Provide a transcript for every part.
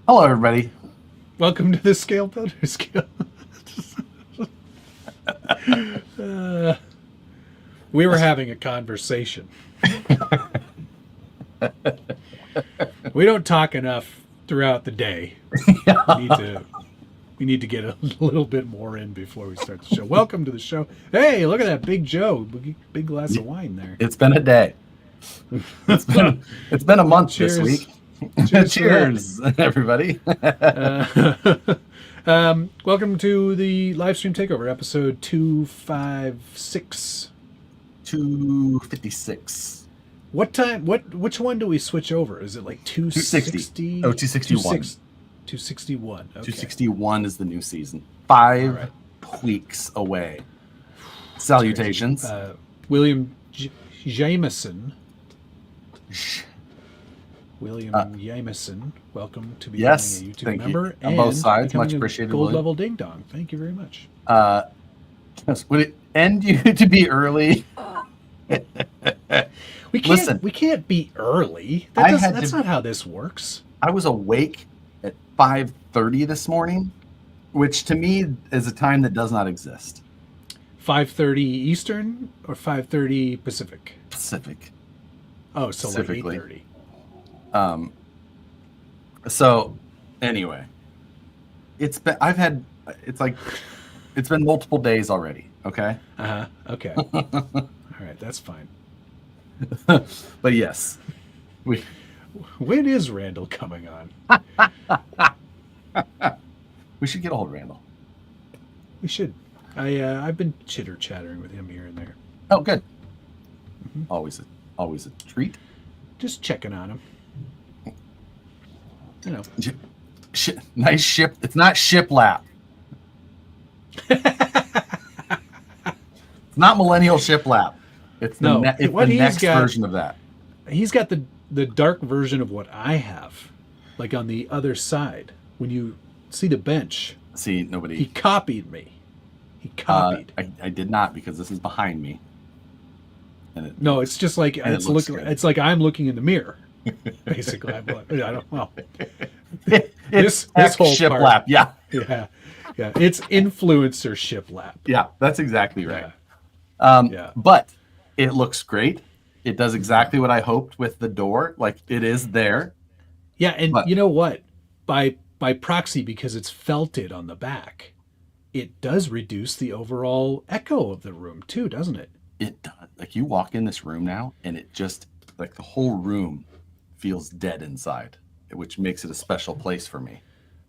Hello, everybody. Welcome to the Scale Builders Guild. We were having a conversation. We don't talk enough throughout the day. We need to get a little bit more in before we start the show. Welcome to the show. Hey, look at that Big Joe. Big glass of wine there. It's been a day. It's been a month this week. Cheers everybody. Welcome to the Livestream Takeover, episode 256. 256. What time? Which one do we switch over? Is it like 260? Oh, 261. 261. Okay. 261 is the new season. 5 weeks away. Salutations. William Jameson. Jameson, welcome to becoming a YouTube member. On both sides, much appreciated. Gold level ding dong. Thank you very much. Would it end you to be early? We can't be early. That's not how this works. I was awake at 5:30 this morning, which to me is a time that does not exist. 5:30 Eastern or 5:30 Pacific? Pacific. Oh, so like 8:30. So anyway, it's been multiple days already. Okay. Okay. All right. That's fine. But yes, when is Randall coming on? We should get a hold of Randall. We should. I've been chitter-chattering with him here and there. Oh, good. Mm-hmm. Always a treat. Just checking on him. You know, nice ship. It's not shiplap. It's not millennial shiplap. It's the next version of that. He's got the dark version of what I have, like on the other side. When you see the bench, nobody. He copied me. He copied. I did not, because this is behind me. No, it's just like it's like I'm looking in the mirror. Basically, I don't know. This whole shiplap, yeah. It's influencer shiplap. Yeah, that's exactly right. But it looks great. It does exactly what I hoped with the door. Like, it is there. Yeah, and you know what? By proxy, because it's felted on the back, it does reduce the overall echo of the room too, doesn't it? It does. Like, you walk in this room now, and it just, like, the whole room feels dead inside, which makes it a special place for me.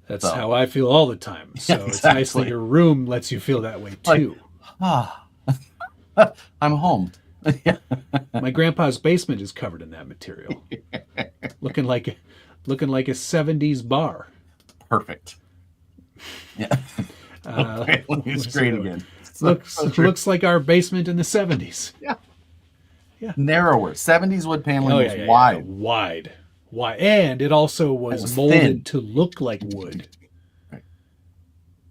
That's how I feel all the time. So exactly. It's nice that your room lets you feel that way too. I'm home. My grandpa's basement is covered in that material, looking like a 70s bar. Perfect. Yeah. It's great again. Looks like our basement in the 70s. Yeah. Narrower. 70s wood paneling was wide, and it also was molded thin to look like wood. Right.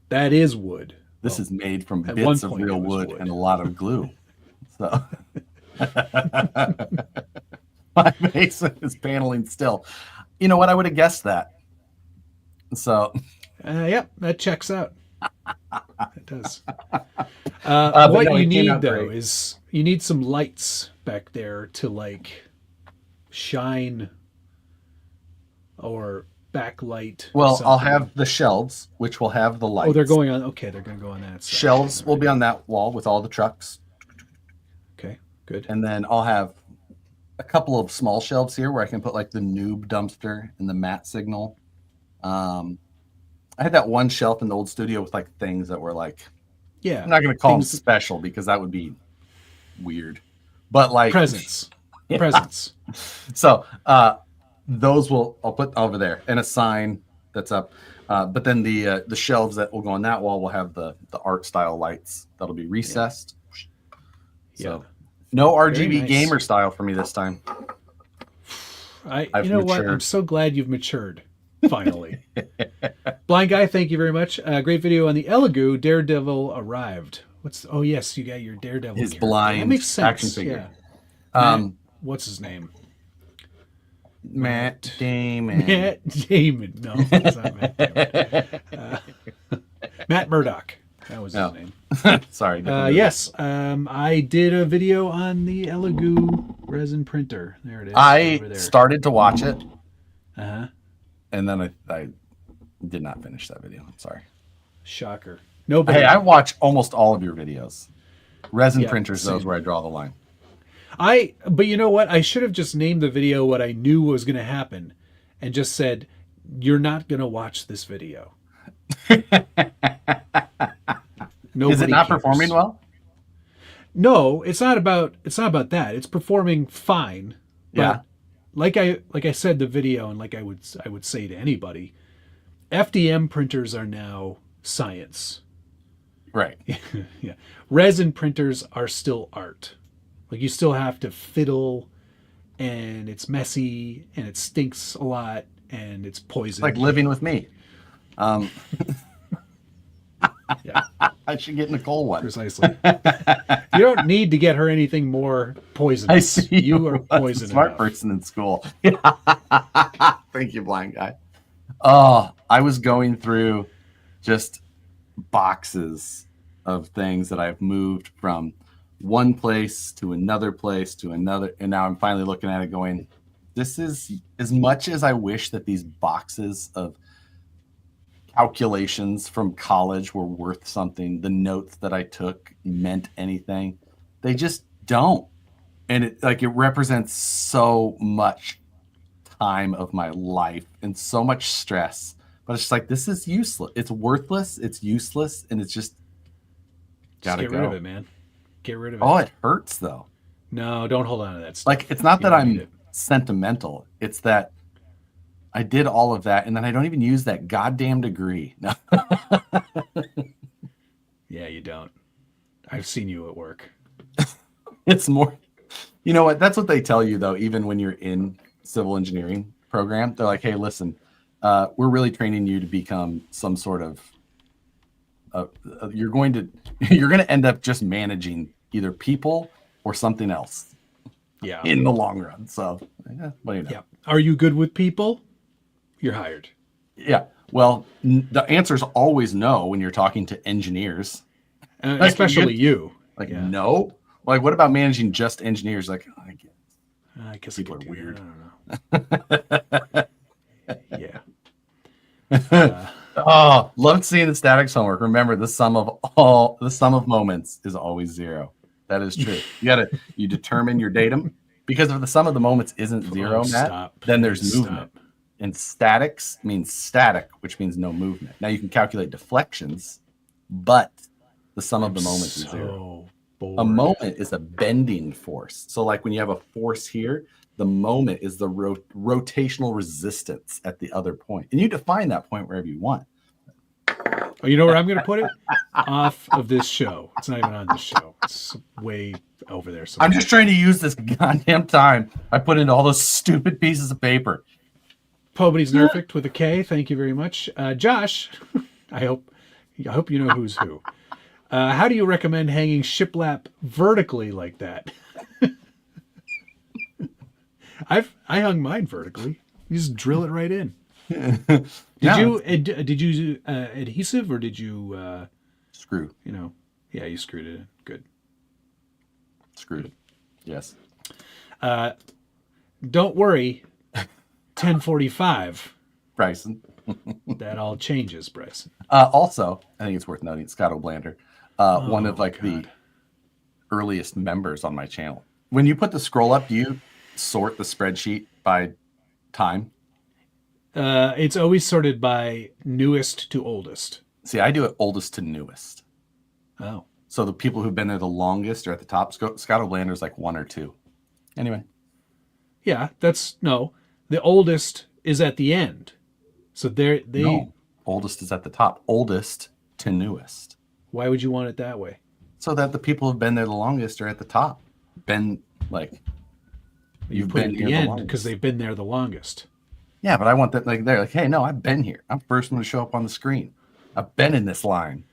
That is wood. This is made from bits of real wood and a lot of glue. So my basement is paneling still. You know what? I would have guessed that. So yep, that checks out. It does. What you need though is you need some lights back there to like shine or backlight. Well, something. I'll have the shelves, which will have the lights. Oh, they're going on. Okay, they're going to go on that side. Shelves will be on that wall with all the trucks. Okay, good. And then I'll have a couple of small shelves here where I can put like the noob dumpster and the Matt signal. I had that one shelf in the old studio with like things that were like, I'm not going to call them special because that would be weird, but like presents. So those I'll put over there, and a sign that's up. But then the shelves that will go on that wall will have the art style lights that'll be recessed. So no RGB gamer style for me this time. You know what? I'm so glad you've matured. Finally. Blind Guy, thank you very much. Great video on the Elegoo. Daredevil arrived. Oh yes, you got your Daredevil. His blind that makes sense. Action figure. Yeah. What's his name? Matt Damon. Matt Damon. No, it's not Matt Damon. Matt Murdock. That was his name. Sorry. Yes, I did a video on the Elegoo resin printer. There it is. I started to watch it. Uh-huh. And then I did not finish that video. I'm sorry. Shocker. Nobody. Hey, I watch almost all of your videos. Resin printers, those where I draw the line. But you know what? I should have just named the video what I knew was going to happen and just said, you're not going to watch this video. Is it not performing well? No, it's not about that. It's performing fine. But Yeah. Like I said in the video, and like I would say to anybody, FDM printers are now science. Right. Yeah. Resin printers are still art. Like you still have to fiddle, and it's messy, and it stinks a lot, and it's poison. Like living with me. Yeah. I should get Nicole one. Precisely. You don't need to get her anything more poisonous. I see you are poisonous. Smart person in school. Thank you, blind guy. Oh, I was going through just boxes of things that I've moved from one place to another, and now I'm finally looking at it going, this is, as much as I wish that these boxes of calculations from college were worth something, the notes that I took meant anything, they just don't. And it represents so much time of my life and so much stress, but it's just like, this is useless, it's worthless, it's useless, and it's just gotta get go. rid of it, man. Get rid of it. Oh, it hurts though. No, don't hold on to that stuff. Like, it's not that I'm sentimental, it's that I did all of that, and then I don't even use that goddamn degree. No. Yeah, you don't. I've seen you at work. It's more, you know what? That's what they tell you, though, even when you're in civil engineering program. They're like, hey, listen, we're really training you to become some sort of, you're going to end up just managing either people or something else. Yeah. In the long run. So, yeah, what do you know? Yeah. Are you good with people? You're hired. Yeah. Well, the answer is always no when you're talking to engineers. Especially you. Like, no. Like, what about managing just engineers? Like, I guess people are weird. I don't know. Yeah. Oh, loved seeing the statics homework. Remember, the sum of moments is always 0. That is true. You determine your datum, because if the sum of the moments isn't 0, Matt, then there's movement. And statics means static, which means no movement. Now you can calculate deflections, but the sum of the moments is 0. A moment is a bending force. So like when you have a force here, the moment is the rotational resistance at the other point. And you define that point wherever you want. Oh, you know where I'm going to put it? Off of this show. It's not even on this show. It's way over there. I'm just trying to use this goddamn time I put into all those stupid pieces of paper. Pobody's Nerfect with a K. Thank you very much. Josh, I hope you know who's who. How do you recommend hanging shiplap vertically like that? I hung mine vertically. You just drill it right in. Did you use adhesive or did you screw? Yeah, you screwed it in. Good. Screwed. Yes. Don't worry. 1045. Bryson. That all changes, Bryson. Also, I think it's worth noting, Scott O'Blander, one of the earliest members on my channel. When you put the scroll up, do you sort the spreadsheet by time? It's always sorted by newest to oldest. See, I do it oldest to newest. Oh. So the people who've been there the longest are at the top. Scott O'Blander's like 1 or 2. Anyway. Yeah, the oldest is at the end. So no, oldest is at the top. Oldest to newest. Why would you want it that way? So that the people who've been there the longest are at the top. You've put it at the end because they've been there the longest. Yeah, but I want that they're like, hey, no, I've been here. I'm the first one to show up on the screen. I've been in this line.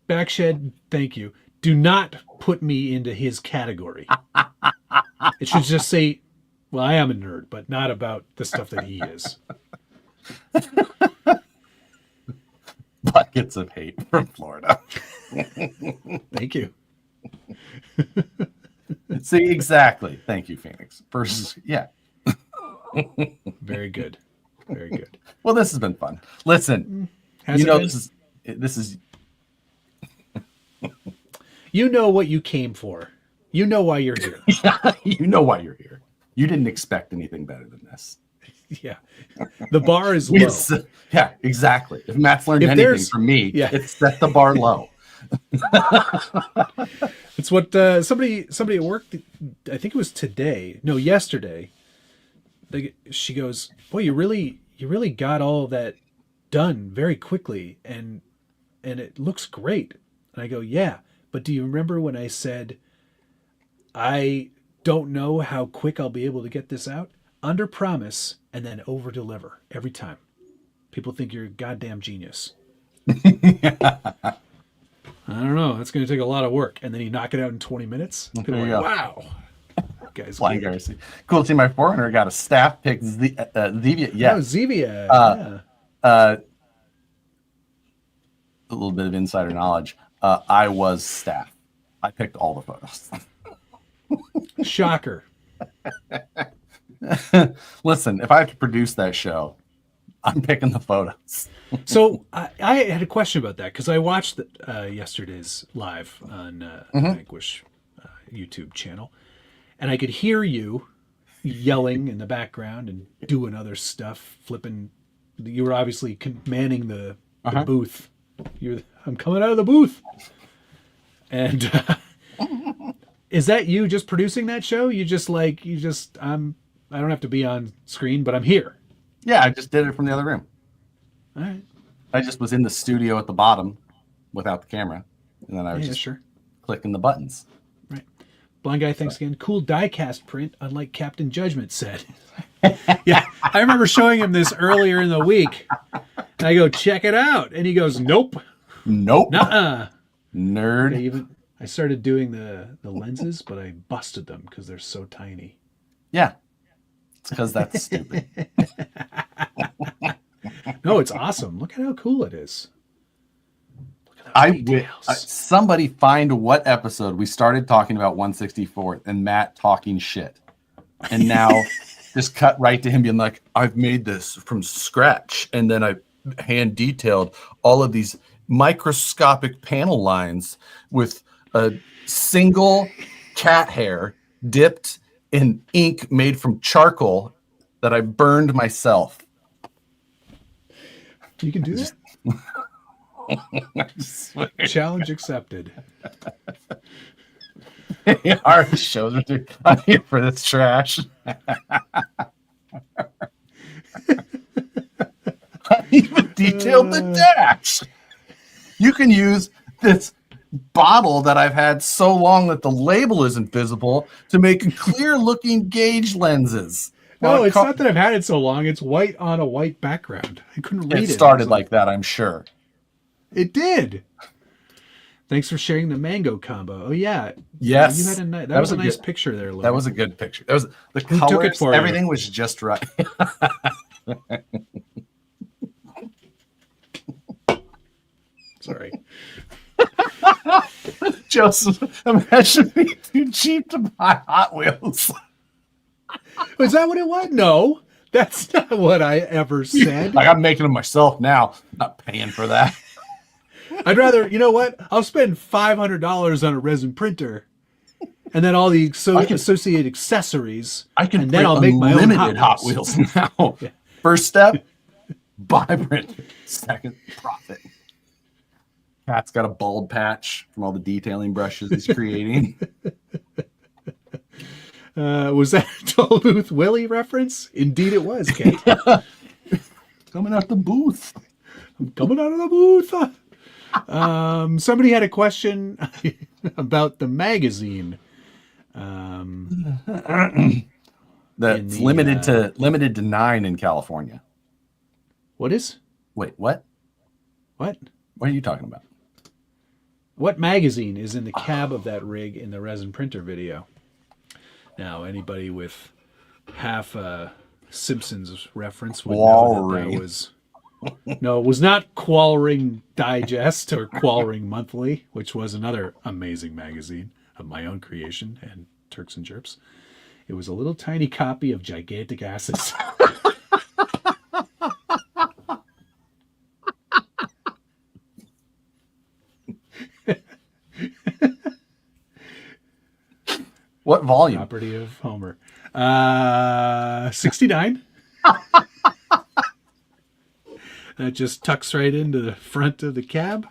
Backshed, thank you. Do not put me into his category. It should just say Well, I am a nerd, but not about the stuff that he is. Buckets of hate from Florida. Thank you. See, exactly. Thank you, Phoenix. First, yeah. Very good. Very good. Well, this has been fun. Listen, Has you it know, been? this is You know what you came for. You know why you're here. you know why you're here. You didn't expect anything better than this. Yeah. The bar is low. Yeah, exactly. If Matt's learned anything from me, it's set the bar low. It's what somebody at work, I think it was yesterday. She goes, "Boy, you really got all of that done very quickly, and it looks great." And I go, "Yeah, but do you remember when I said I don't know how quick I'll be able to get this out? Under promise and then over deliver every time. People think you're a goddamn genius." I don't know. That's going to take a lot of work. And then you knock it out in 20 minutes. People are like, wow. Guys, Flying RC. Cool to see my forerunner got a staff pick. Zevia. Yeah. Oh, Zevia. A little bit of insider knowledge. I was staff. I picked all the photos. Shocker. Listen, if I have to produce that show, I'm picking the photos. So I had a question about that because I watched yesterday's live on Vanquish YouTube channel, and I could hear you yelling in the background and doing other stuff, flipping. You were obviously manning the booth. I'm coming out of the booth, and is that you just producing that show? I don't have to be on screen, but I'm here. Yeah, I just did it from the other room. All right. I just was in the studio at the bottom without the camera. And then I was clicking the buttons. Right. Blind Guy, thanks again. Cool die-cast print, unlike Captain Judgment said. Yeah, I remember showing him this earlier in the week. And I go, check it out. And he goes, nope. Nope. Nuh-uh. Nerd. I started doing the lenses, but I busted them because they're so tiny. Yeah. It's because that's stupid. No, it's awesome. Look at how cool it is. Look at I wish somebody find what episode we started talking about 164 and Matt talking shit. And now just cut right to him being like, I've made this from scratch. And then I hand detailed all of these microscopic panel lines with a single cat hair dipped in ink made from charcoal that I burned myself. You can do that? Challenge accepted. Our shows are I'm here for this trash. I even detailed the dash. You can use this bottle that I've had so long that the label isn't visible to make clear looking gauge lenses. No, it's not that I've had it so long. It's white on a white background. I couldn't read it. It started like that, I'm sure. It did. Thanks for sharing the mango combo. Oh yeah. Yes. You had that was a nice picture there, Lou. That was a good picture. That was the colors, took it for everything you? Was just right. Sorry. Joseph, imagine being too cheap to buy Hot Wheels. Was that what it was? No, that's not what I ever said. Like, I'm making them myself now. I'm not paying for that. I'd rather, you know what? I'll spend $500 on a resin printer, and then all the associated accessories. And then I'll make my own Hot Wheels now. Yeah. First step, buy printer. Second, profit. Cat's got a bald patch from all the detailing brushes he's creating. Was that a Toll Booth Willie reference? Indeed it was, Kate. Coming out the booth. I'm coming out of the booth. Somebody had a question about the magazine. That's limited to 9 in California. What is? Wait, what? What? What are you talking about? What magazine is in the cab of that rig in the resin printer video? Now, anybody with half a Simpsons reference would know that Qualring. that was no, it was not Qualring Digest or Qualring Monthly, which was another amazing magazine of my own creation and Turks and Chirps. It was a little tiny copy of Gigantic Asses. What volume? Property of Homer. 69. That just tucks right into the front of the cab.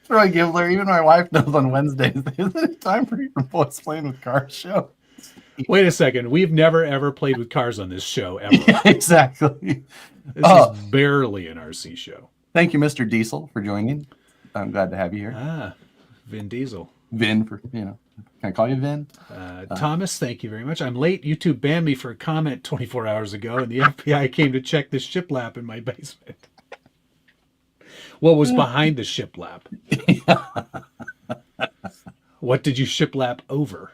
Troy Gibbler, even my wife knows on Wednesdays, isn't it time for your boys playing with cars show? Wait a second. We've never, ever played with cars on this show, ever. Yeah, exactly. This is barely an RC show. Thank you, Mr. Diesel, for joining. I'm glad to have you here. Vin Diesel. Vin, for, can I call you Vin? Thomas, thank you very much. I'm late. YouTube banned me for a comment 24 hours ago, and the FBI came to check the shiplap in my basement. What was behind the shiplap? What did you shiplap over?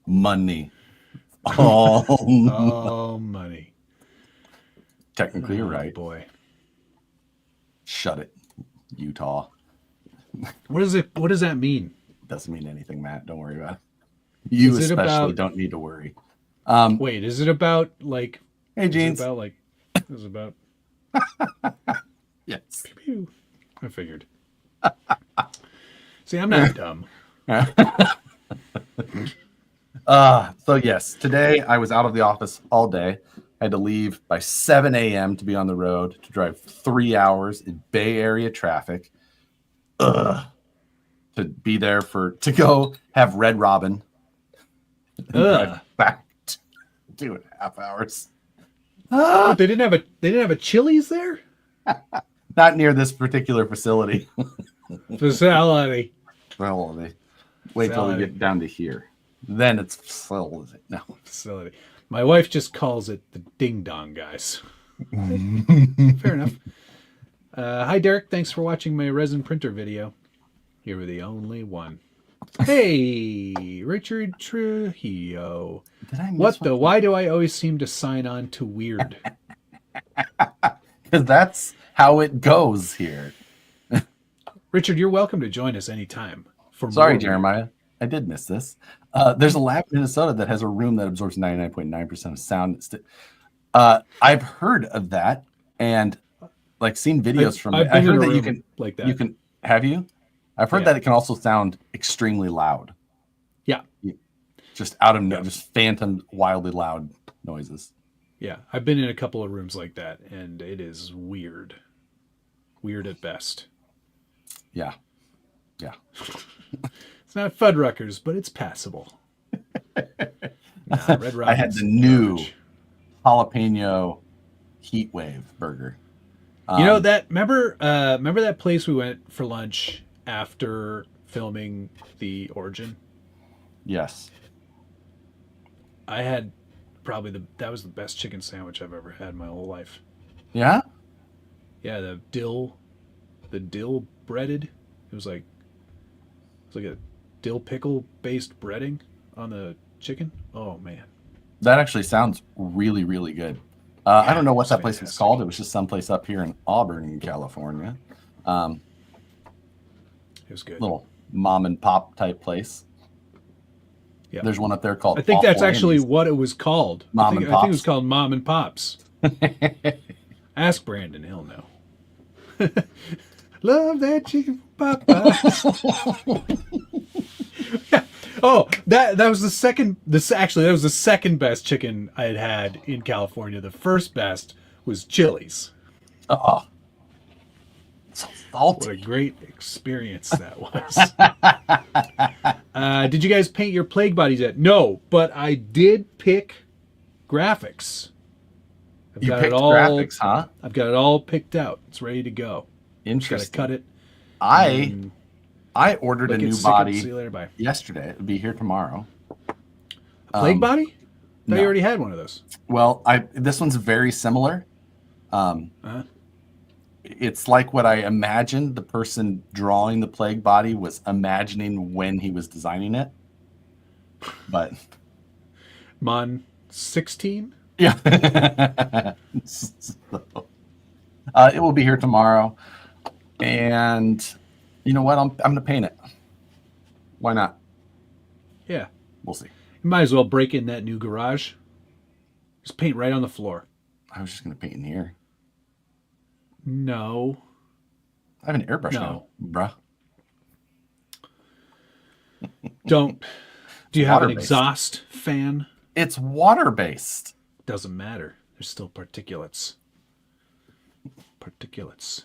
Money. Oh, money. Technically, you're right. Boy. Shut it, Utah. What does that mean? Doesn't mean anything, Matt. Don't worry about it. You especially don't need to worry. Wait, is it about like? Hey, Jeans. Is it about? Yes. Pew, pew. I figured. See, I'm not dumb. So yes, today I was out of the office all day. I had to leave by 7 a.m. to be on the road to drive 3 hours in Bay Area traffic. To be there to go have Red Robin. Drive back 2.5 hours. They didn't have a Chili's there? Not near this particular facility. Facility. Wait till we get down to here. Then it's facility. No. Facility. My wife just calls it the Ding Dong Guys. Fair enough. Hi, Derek. Thanks for watching my resin printer video. You were the only one. Hey, Richard Trujillo. Why do I always seem to sign on to weird? Because that's how it goes here. Richard, you're welcome to join us anytime. Sorry, Jeremiah. I did miss this. There's a lab in Minnesota that has a room that absorbs 99.9% of sound. I've heard of that and seen videos from it. I've heard that you can like that. You can have you? I've heard that it can also sound extremely loud. Yeah. Just out of just phantom, wildly loud noises. Yeah, I've been in a couple of rooms like that, and it is weird. Weird at best. Yeah. Yeah. It's not Fuddruckers, but it's passable. Red I had the new jalapeno heat wave burger. Remember that place we went for lunch after filming the Origin? Yes. I had that was the best chicken sandwich I've ever had in my whole life. Yeah? Yeah, the dill breaded. It was like a dill pickle based breading on the chicken. Oh man. That actually sounds really, really good. I don't know what that place was called. It was just someplace up here in Auburn, California. It was good. Little mom and pop type place. Yeah. There's one up there called. I think that's actually what it was called. I think it was called Mom and Pops. Ask Brandon, he'll know. Love that chicken from Popeyes. Yeah. Oh, that was the second. That was the second best chicken I had in California. The first best was Chili's. Oh, so salty! What a great experience that was. Did you guys paint your plague bodies yet? No, but I did pick graphics. You picked graphics, huh? I've got it all picked out. It's ready to go. Interesting. Got to cut it. I ordered a new body later, yesterday. It'll be here tomorrow. A plague body? No, you already had one of those. Well, this one's very similar. It's like what I imagined the person drawing the plague body was imagining when he was designing it. but Mon 16? yeah. So, it will be here tomorrow. And you know what? I'm going to paint it. Why not? Yeah. We'll see. You might as well break in that new garage. Just paint right on the floor. I was just going to paint in here. No. I have an airbrush gun, bruh. Don't. Do you have an Water-based. exhaust fan? It's water-based. Doesn't matter. There's still particulates. Particulates.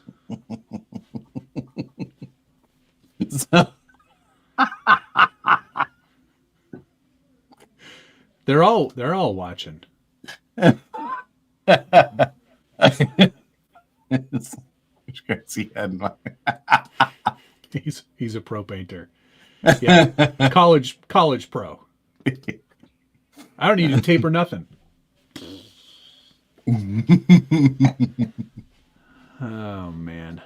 They're all watching. He's a pro painter. Yeah, college pro. I don't need to tape or nothing. Oh man.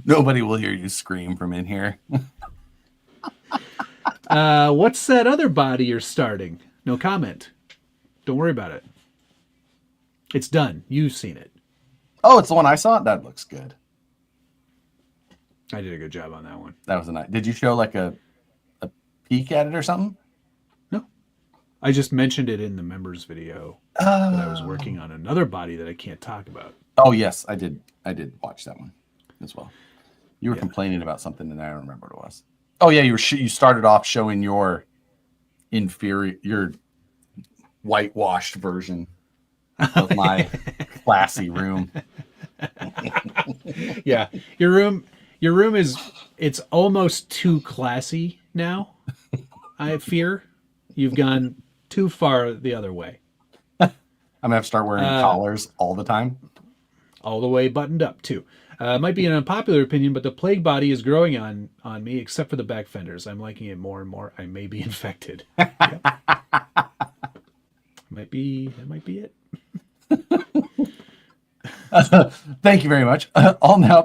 Nobody will hear you scream from in here. What's that other body you're starting? No comment. Don't worry about it. It's done. You've seen it. Oh, it's the one I saw? That looks good. I did a good job on that one. That was a nice. Did you show like a peek at it or something? No. I just mentioned it in the members video that I was working on another body that I can't talk about. Oh, yes, I did. I did watch that one as well. You were complaining about something and I don't remember what it was. Oh, yeah, you started off showing your whitewashed version of my classy room. Yeah, your room it's almost too classy now. I fear you've gone too far the other way. I'm gonna have to start wearing collars all the time. All the way buttoned up too. Might be an unpopular opinion, but the plague body is growing on me, except for the back fenders. I'm liking it more and more. I may be infected. Yep. That might be it. Thank you very much. I'll now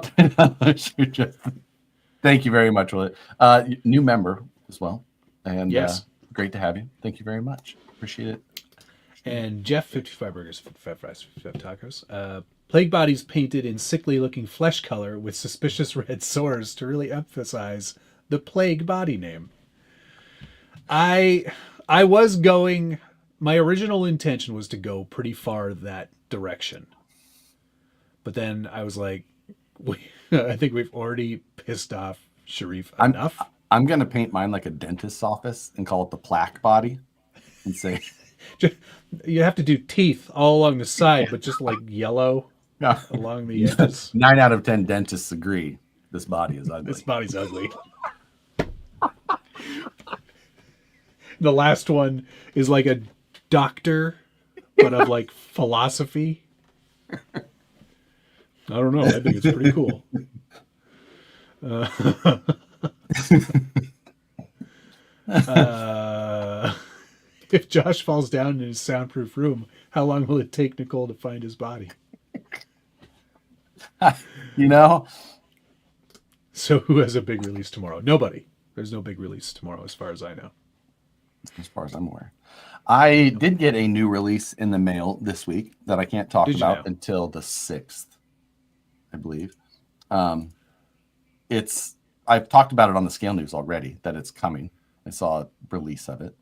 thank you very much, Willie. New member as well. And yes, great to have you. Thank you very much. Appreciate it. And Jeff, 55 burgers, 55 fries, 55 tacos. Plague bodies painted in sickly looking flesh color with suspicious red sores to really emphasize the plague body name. I was going, my original intention was to go pretty far that direction. But then I was like, I think we've already pissed off Sharif enough. I'm going to paint mine like a dentist's office and call it the plaque body and say... You have to do teeth all along the side, but just like yellow along the edges. 9 out of 10 dentists agree this body is ugly. This body's ugly. The last one is like a doctor, but of like philosophy. I don't know. I think it's pretty cool. If Josh falls down in his soundproof room, how long will it take Nicole to find his body? You know? So who has a big release tomorrow? Nobody. There's no big release tomorrow as far as I know. As far as I'm aware. I did get a new release in the mail this week that I can't talk about until the 6th, I believe. I've talked about it on the Scale News already that it's coming. I saw a release of it.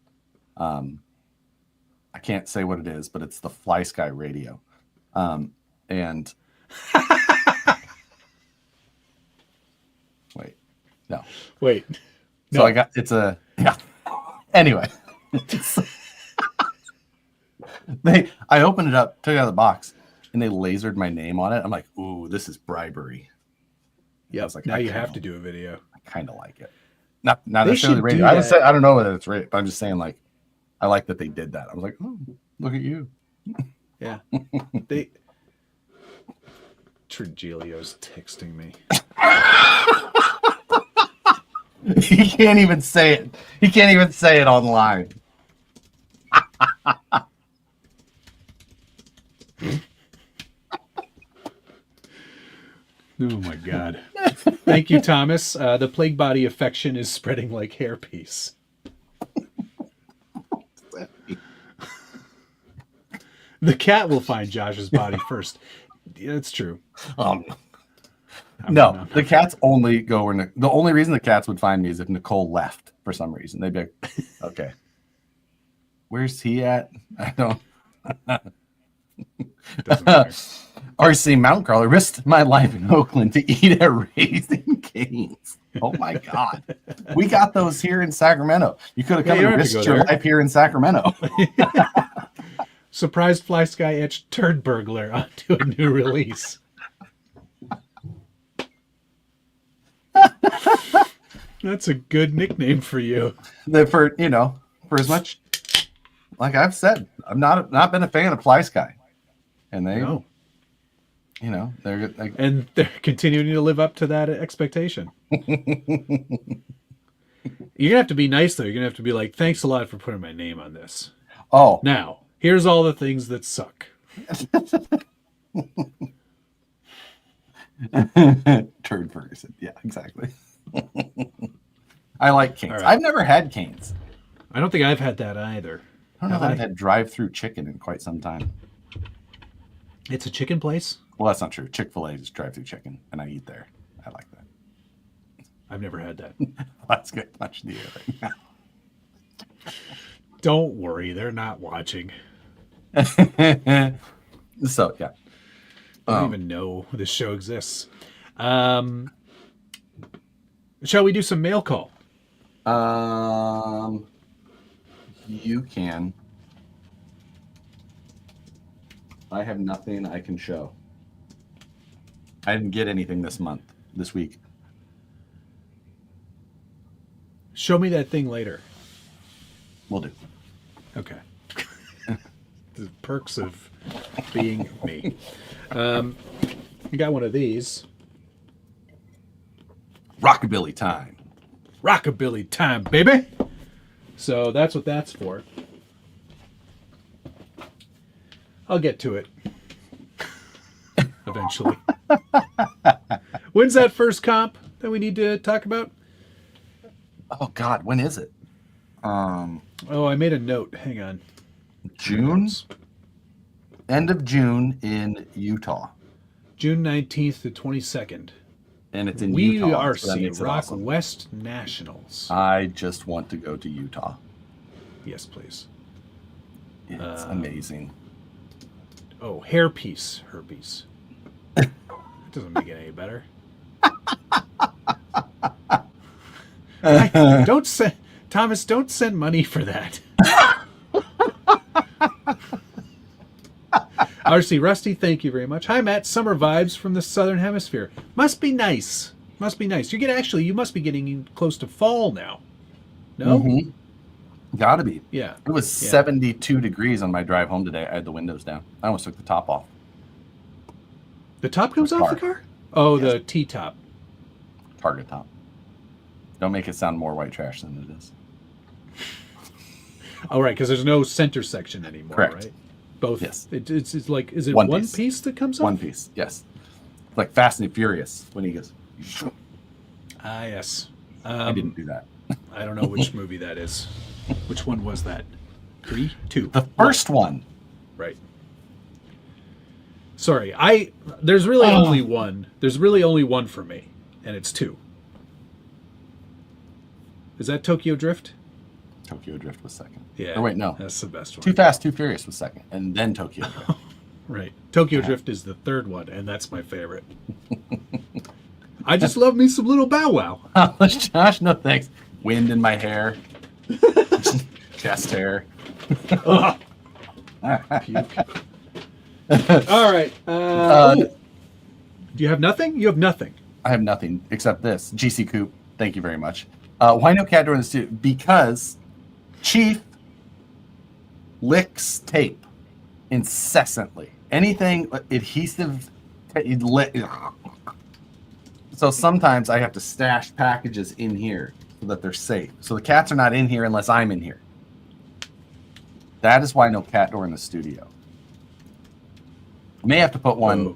I can't say what it is, but it's the Fly Sky radio. And wait. So no. Anyway. I opened it up, took it out of the box, and they lasered my name on it. I'm like, ooh, this is bribery. Yeah, like, now you have to do a video. I kind of like it. Not necessarily radio. I don't know whether it's radio, but I'm just saying, like, I like that they did that. I was like, oh, look at you. Yeah. Trigilio's texting me. He can't even say it. He can't even say it online. Oh my God. Thank you, Thomas. The plague body affection is spreading like hairpiece. The cat will find Josh's body first. Yeah, that's true. No, the cats only go where the only reason the cats would find me is if Nicole left for some reason. They'd be like, okay, where's he at? I don't. Doesn't matter. RC Mountain Crawler risked my life in Oakland to eat at Raising Cane's. Oh my God. We got those here in Sacramento. You could have come and risked your life here in Sacramento. Surprised Fly Sky etched turd burglar onto a new release. That's a good nickname for you. For as much, like I've said, I've not been a fan of Fly Sky. And they're continuing to live up to that expectation. You're gonna have to be nice though. You're gonna have to be like, thanks a lot for putting my name on this. Oh, now here's all the things that suck. Turd Ferguson. Yeah, exactly. I like Cane's. Right. I've never had Cane's. I don't think I've had that either. I don't know if I've had drive-through chicken in quite some time. It's a chicken place? Well, that's not true. Chick-fil-A is drive-through chicken, and I eat there. I like that. I've never had that. Let's get much near right now. Don't worry, they're not watching. So, yeah. I don't even know this show exists. Shall we do some mail call? You can. I have nothing I can show. I didn't get anything this week. Show me that thing later. Will do. Okay. The perks of being me. You got one of these. Rockabilly time. Rockabilly time, baby. So that's what that's for. I'll get to it. Eventually. When's that first comp that we need to talk about? Oh God, when is it? Oh, I made a note. Hang on. June? End of June in Utah. June 19th to 22nd. And it's in Utah. We are so seeing Rock awesome. West Nationals. I just want to go to Utah. Yes, please. It's amazing. Oh, hairpiece. Herpes. That doesn't make it any better. Don't send... Thomas, don't send money for that. RC Rusty, thank you very much. Hi, Matt. Summer vibes from the Southern Hemisphere. Must be nice. Must be nice. You must be getting close to fall now. No? Mm-hmm. Gotta be. Yeah. It was 72 degrees on my drive home today. I had the windows down. I almost took the top off. The top comes off the car? Oh, yes. The T-top. Target top. Don't make it sound more white trash than it is. Oh, right, because there's no center section anymore, correct. Right? Both. Yes. It's like, is it one piece that comes off? One piece, yes. Like Fast and Furious when he goes. Ah, yes. I didn't do that. I don't know which movie that is. Which one was that? 3? 2? The first one. Right. Sorry, there's really only one. There's really only one for me, and it's 2. Is that Tokyo Drift? Tokyo Drift was second. Yeah. Oh, wait, no. That's the best one. Too Fast, Too Furious was second, and then Tokyo Drift. Right. Tokyo Drift is the third one, and that's my favorite. I just love me some little Bow Wow. Josh, no thanks. Wind in my hair. Chest hair. All right. Do you have nothing? You have nothing. I have nothing except this. GC Coop, thank you very much. Why no cat door in the studio? Because Chief licks tape incessantly. Anything adhesive, so sometimes I have to stash packages in here so that they're safe. So the cats are not in here unless I'm in here. That is why no cat door in the studio. I may have to put one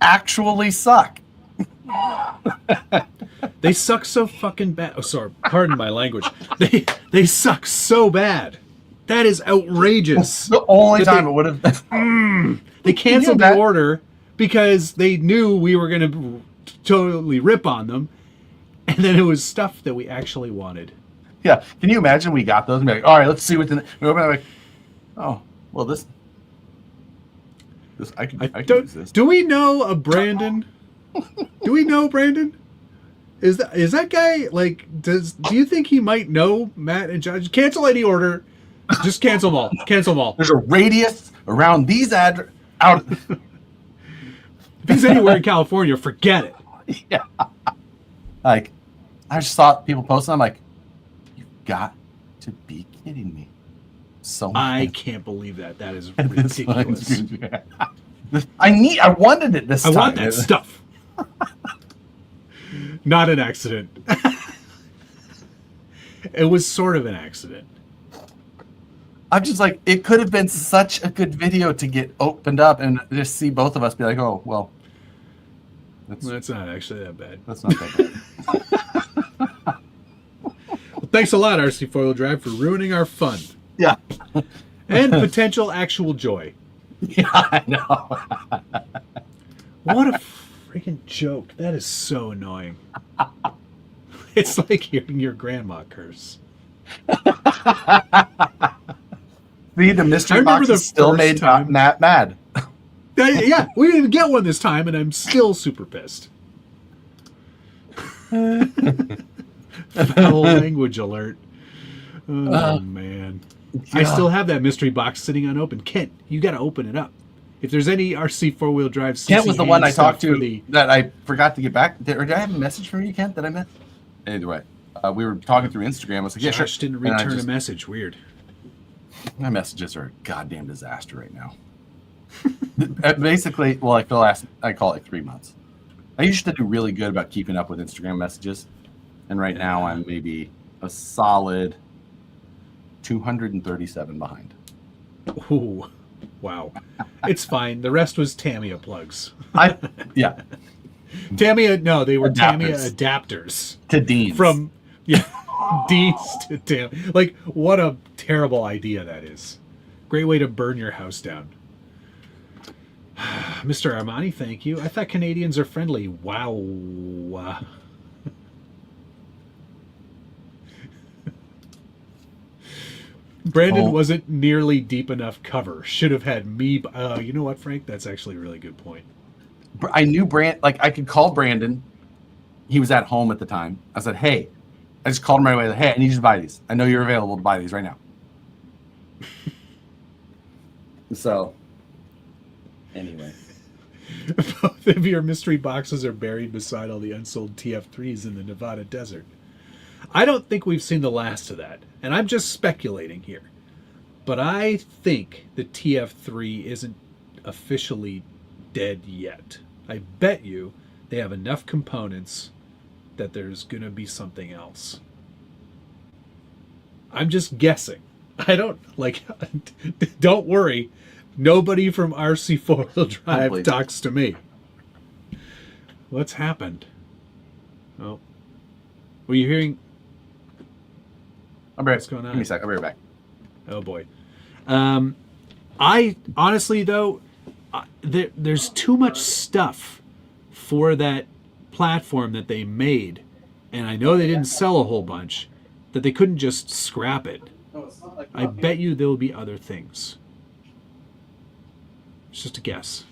actually suck. They suck so fucking bad. Oh, sorry. Pardon my language. They suck so bad. That is outrageous. The only time it would have been. They canceled the order because they knew we were going to totally rip on them. And then it was stuff that we actually wanted. Yeah. Can you imagine we got those and be like, all right, let's see what's in it. We open it like, oh, well, this I can use this. Do we know a Brandon? Do we know Brandon? Is that guy like? Do you think he might know Matt and John? Cancel any order. Just cancel them all. Cancel them all. There's a radius around these out. If he's anywhere in California, forget it. Yeah. Like, I just saw people posting. I'm like, you've got to be kidding me. So I can't believe that. That is ridiculous. I wanted it this time. I want that stuff. Not an accident. It was sort of an accident. I'm just like, it could have been such a good video to get opened up and just see both of us be like, oh, well. That's not actually that bad. That's not that bad. Well, thanks a lot, RC Four-Wheel Drive, for ruining our fun. Yeah. And potential actual joy. Yeah, I know. What a freaking joke. That is so annoying. It's like hearing your grandma curse. See, the mystery box still made Matt mad. Yeah, we didn't even get one this time, and I'm still super pissed. Foul language alert. Oh, man. Yeah. I still have that mystery box sitting unopened. Kent, you got to open it up. If there's any RC four-wheel drive CC Kent was the one I talked to that I forgot to get back. Did I have a message from you, Kent, that I missed? Either way, we were talking through Instagram. I was like, yeah, Josh didn't return a message. Weird. My messages are a goddamn disaster right now. Basically, well, like I call it 3 months. I used to do really good about keeping up with Instagram messages. And right now I'm maybe a solid 237 behind. Ooh, wow. It's fine. The rest was Tamiya plugs. Yeah. Tamiya, no, they were Tamiya adapters. To Dean's. From, yeah, Dean's to Tamiya. Like, what a terrible idea that is. Great way to burn your house down. Mr. Armani, thank you. I thought Canadians are friendly. Wow. Brandon wasn't nearly deep enough cover. Should have had me. You know what, Frank? That's actually a really good point. I knew I could call Brandon. He was at home at the time. I said, hey, I just called him right away. Like, hey, I need you to buy these. I know you're available to buy these right now. So, anyway. Both of your mystery boxes are buried beside all the unsold TF3s in the Nevada desert. I don't think we've seen the last of that, and I'm just speculating here. But I think the TF3 isn't officially dead yet. I bet you they have enough components that there's going to be something else. I'm just guessing. I don't, don't worry. Nobody from RC Four-Wheel Drive talks to me. What's happened? Oh. Were you hearing? What's going on? Give me a sec. I'll be right back. Oh, boy. I, honestly, though, there's too much stuff for that platform that they made, and I know they didn't sell a whole bunch, that they couldn't just scrap it. I bet you there will be other things. It's just a guess.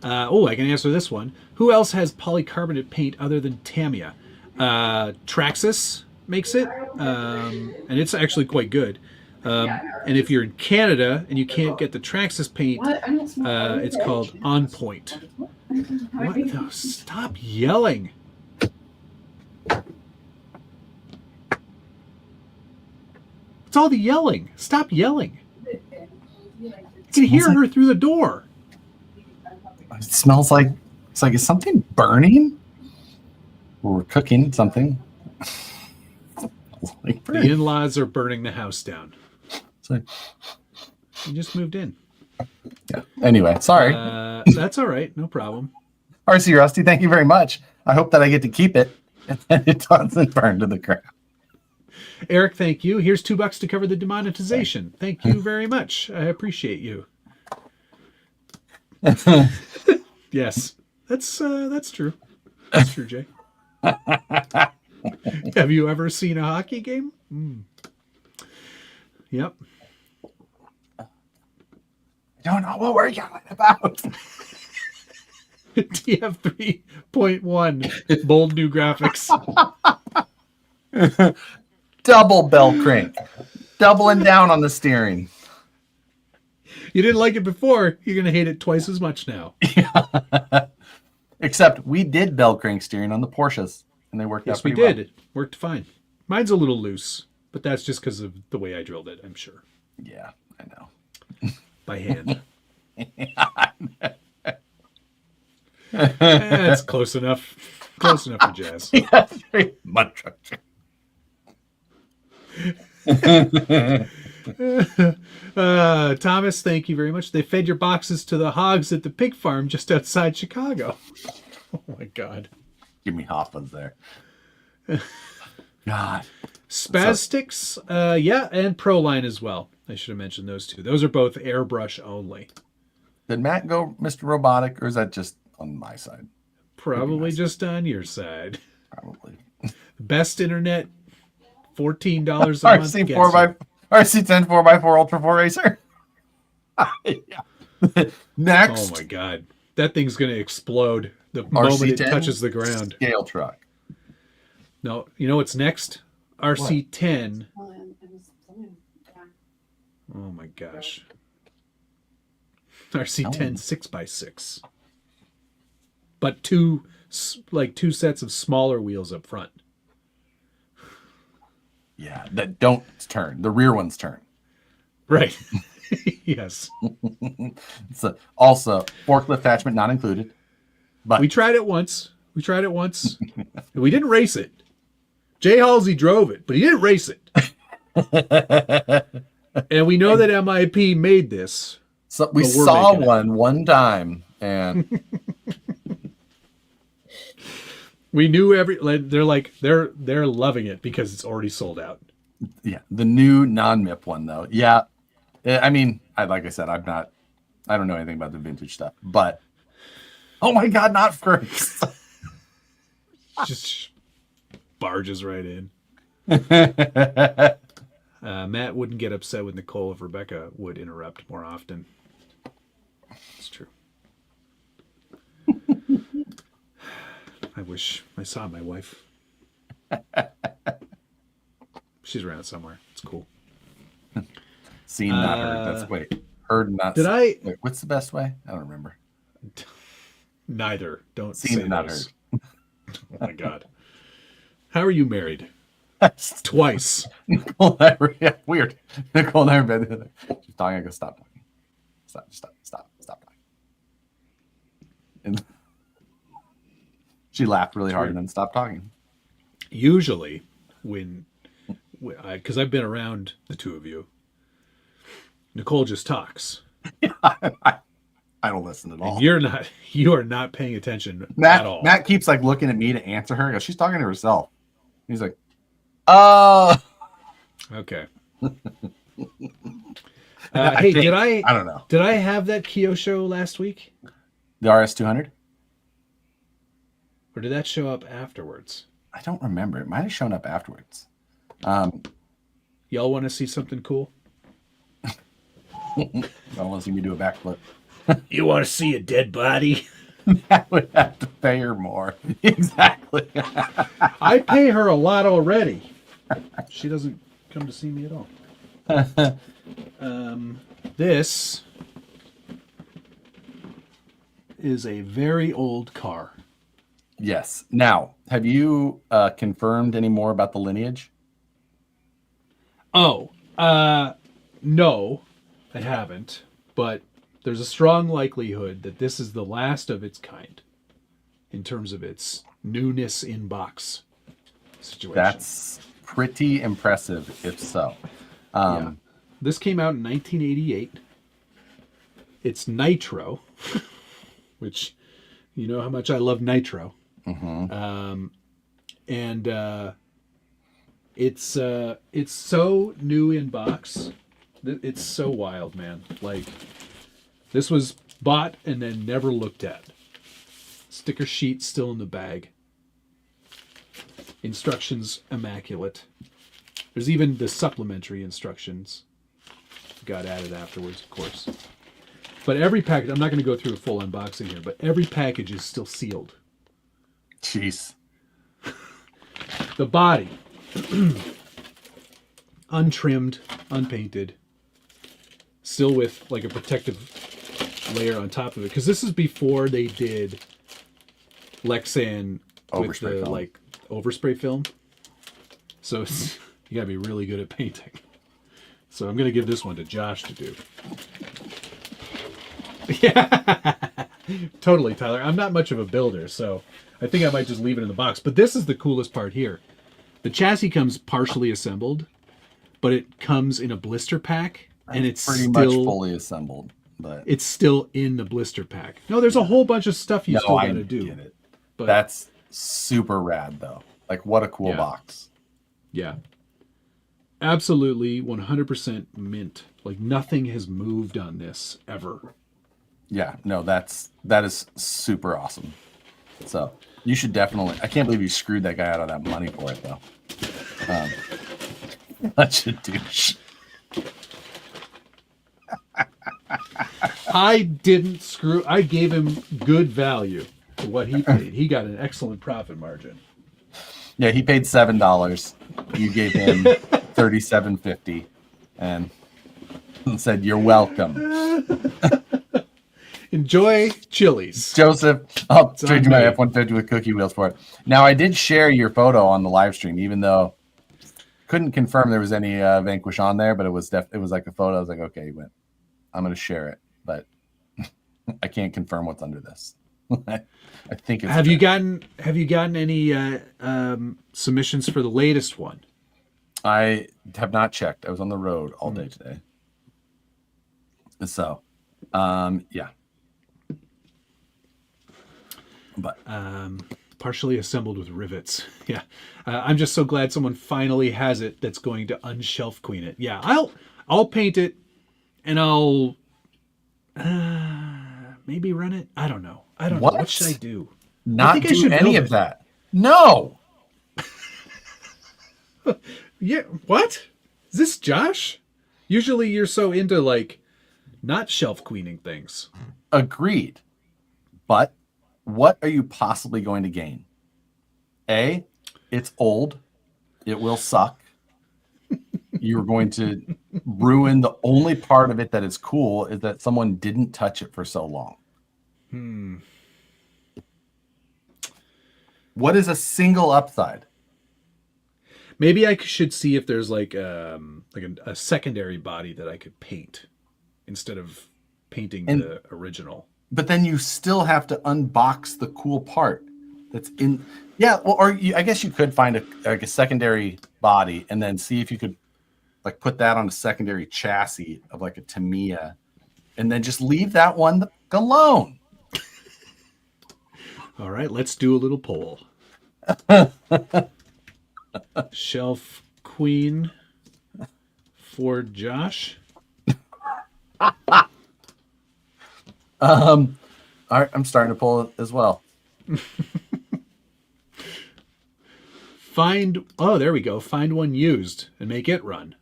I can answer this one. Who else has polycarbonate paint other than Tamiya? Traxxas makes it, and it's actually quite good. And if you're in Canada and you can't get the Traxxas paint, it's called On Point. What the? Stop yelling. What's all the yelling? Stop yelling. You can hear her through the door. It smells like, is something burning? We're cooking something. The in-laws are burning the house down. So, you just moved in. Yeah. Anyway, sorry. That's all right. No problem. RC Rusty, thank you very much. I hope that I get to keep it and it doesn't burn to the ground. Eric, thank you. Here's $2 to cover the demonetization. Thank you very much. I appreciate you. Yes, that's true. That's true, Jay. Have you ever seen a hockey game? Yep. I don't know what we're yelling about. TF 3.1 bold new graphics. Double bell crank. Doubling down on the steering. You didn't like it before, you're going to hate it twice as much now. Except we did bell crank steering on the Porsches, and they worked out pretty well. Yes, we did. It worked fine. Mine's a little loose, but that's just because of the way I drilled it, I'm sure. Yeah, I know. By hand. That's close enough. Close enough for jazz. Yeah, much. Thomas, thank you very much. They fed your boxes to the hogs at the pig farm just outside Chicago. Oh my God. Give me Hoffman's there. God. Spastics, yeah, and Proline as well. I should have mentioned those two. Those are both airbrush only. Did Matt go Mr. Robotic, or is that just on my side? Probably just on your side. Probably. Best internet, $14 a month. RC 4x RC10 4x4 Ultra 4 Racer. Yeah. Next. Oh my God. That thing's going to explode the moment it touches the ground. Scale truck. No, you know what's next? RC10. Oh my gosh. RC10 6x6. But two sets of smaller wheels up front. Yeah, that don't turn. The rear ones turn. Right. Yes. So also forklift attachment not included. But we tried it once. We didn't race it. Jay Halsey drove it, but he didn't race it. And we know that MIP made this. So we saw one time, and we knew they're loving it because it's already sold out. Yeah, the new non-MIP one though. Yeah, I mean, like I said, I don't know anything about the vintage stuff, but oh my God, not first. Just barges right in. Matt wouldn't get upset with Nicole if Rebecca would interrupt more often. It's true. I wish I saw my wife. She's around somewhere. It's cool. Seen, not heard. That's heard, not. Wait, what's the best way? I don't remember. Neither. Don't seen, say not those. heard. Oh my God. How are you married? Twice. Nicole and I were weird. Nicole and I were in bed. She's talking. I go, stop talking. Stop talking. And she laughed really hard and then stopped talking. Usually, because I've been around the two of you, Nicole just talks. Yeah, I don't listen at all. And you are not paying attention at all. Matt keeps looking at me to answer her. He goes, she's talking to herself. He's like, oh. Okay. Hey, I don't know. Did I have that Kyosho last week? The RS200? Or did that show up afterwards? I don't remember. It might have shown up afterwards. Y'all want to see something cool? I want to see me do a backflip. You want to see a dead body? I would have to pay her more. Exactly. I pay her a lot already. She doesn't come to see me at all. This is a very old car. Yes. Now, have you confirmed any more about the lineage? Oh, no, I haven't. But there's a strong likelihood that this is the last of its kind in terms of its newness in box situation. That's pretty impressive, if so. Yeah. This came out in 1988. It's nitro, which you know how much I love nitro. Mm-hmm. And it's so new in box. It's so wild, man. Like, this was bought and then never looked at. Sticker sheet still in the bag. Instructions immaculate. There's even the supplementary instructions got added afterwards, of course. But every package, I'm not going to go through a full unboxing here, but every package is still sealed. Jeez. The body, untrimmed, unpainted, still with like a protective layer on top of it. Because this is before they did Lexan with the film. Like overspray film. So it's, you gotta be really good at painting. So I'm gonna give this one to Josh to do. Yeah, totally, Tyler. I'm not much of a builder, so I think I might just leave it in the box. But this is the coolest part here. The chassis comes partially assembled, but it comes in a blister pack, and it's pretty still much fully assembled. But it's still in the blister pack. No, there's a whole bunch of stuff you still got to do. Get it. But that's super rad, though. Like, what a cool box. Yeah. Absolutely 100% mint. Like, nothing has moved on this ever. Yeah, no, that is super awesome. So you should definitely. I can't believe you screwed that guy out of that money for it, though. Such a douche. I didn't screw. I gave him good value for what he paid. He got an excellent profit margin. Yeah, he paid $7. You gave him $37.50, and said, "You're welcome." Enjoy Chili's. Joseph, I'll trade you my F-150 with cookie wheels for it. Now, I did share your photo on the live stream, even though couldn't confirm there was any Vanquish on there, but it was it was like a photo. I was like, okay, I'm going to share it, but I can't confirm what's under this. I think it's. Have you gotten any submissions for the latest one? I have not checked. I was on the road all day today. So, yeah. But partially assembled with rivets. Yeah. I'm just so glad someone finally has it that's going to unshelf queen it. Yeah, I'll paint it and I'll maybe run it. I don't know. I don't know. What should I do? Not do any of that. No. Yeah. What? Is this Josh? Usually you're so into like not shelf queening things. Agreed. But what are you possibly going to gain? A, it's old. It will suck. You're going to ruin the only part of it that is cool is that someone didn't touch it for so long. What is a single upside? Maybe I should see if there's like a secondary body that I could paint instead of painting the original. But then you still have to unbox the cool part that's in. Yeah, well, or I guess you could find a secondary body and then see if you could like put that on a secondary chassis of like a Tamiya, and then just leave that one alone. All right, let's do a little poll. Shelf queen for Josh. All right, I'm starting to pull it as well. There we go. Find one used and make it run.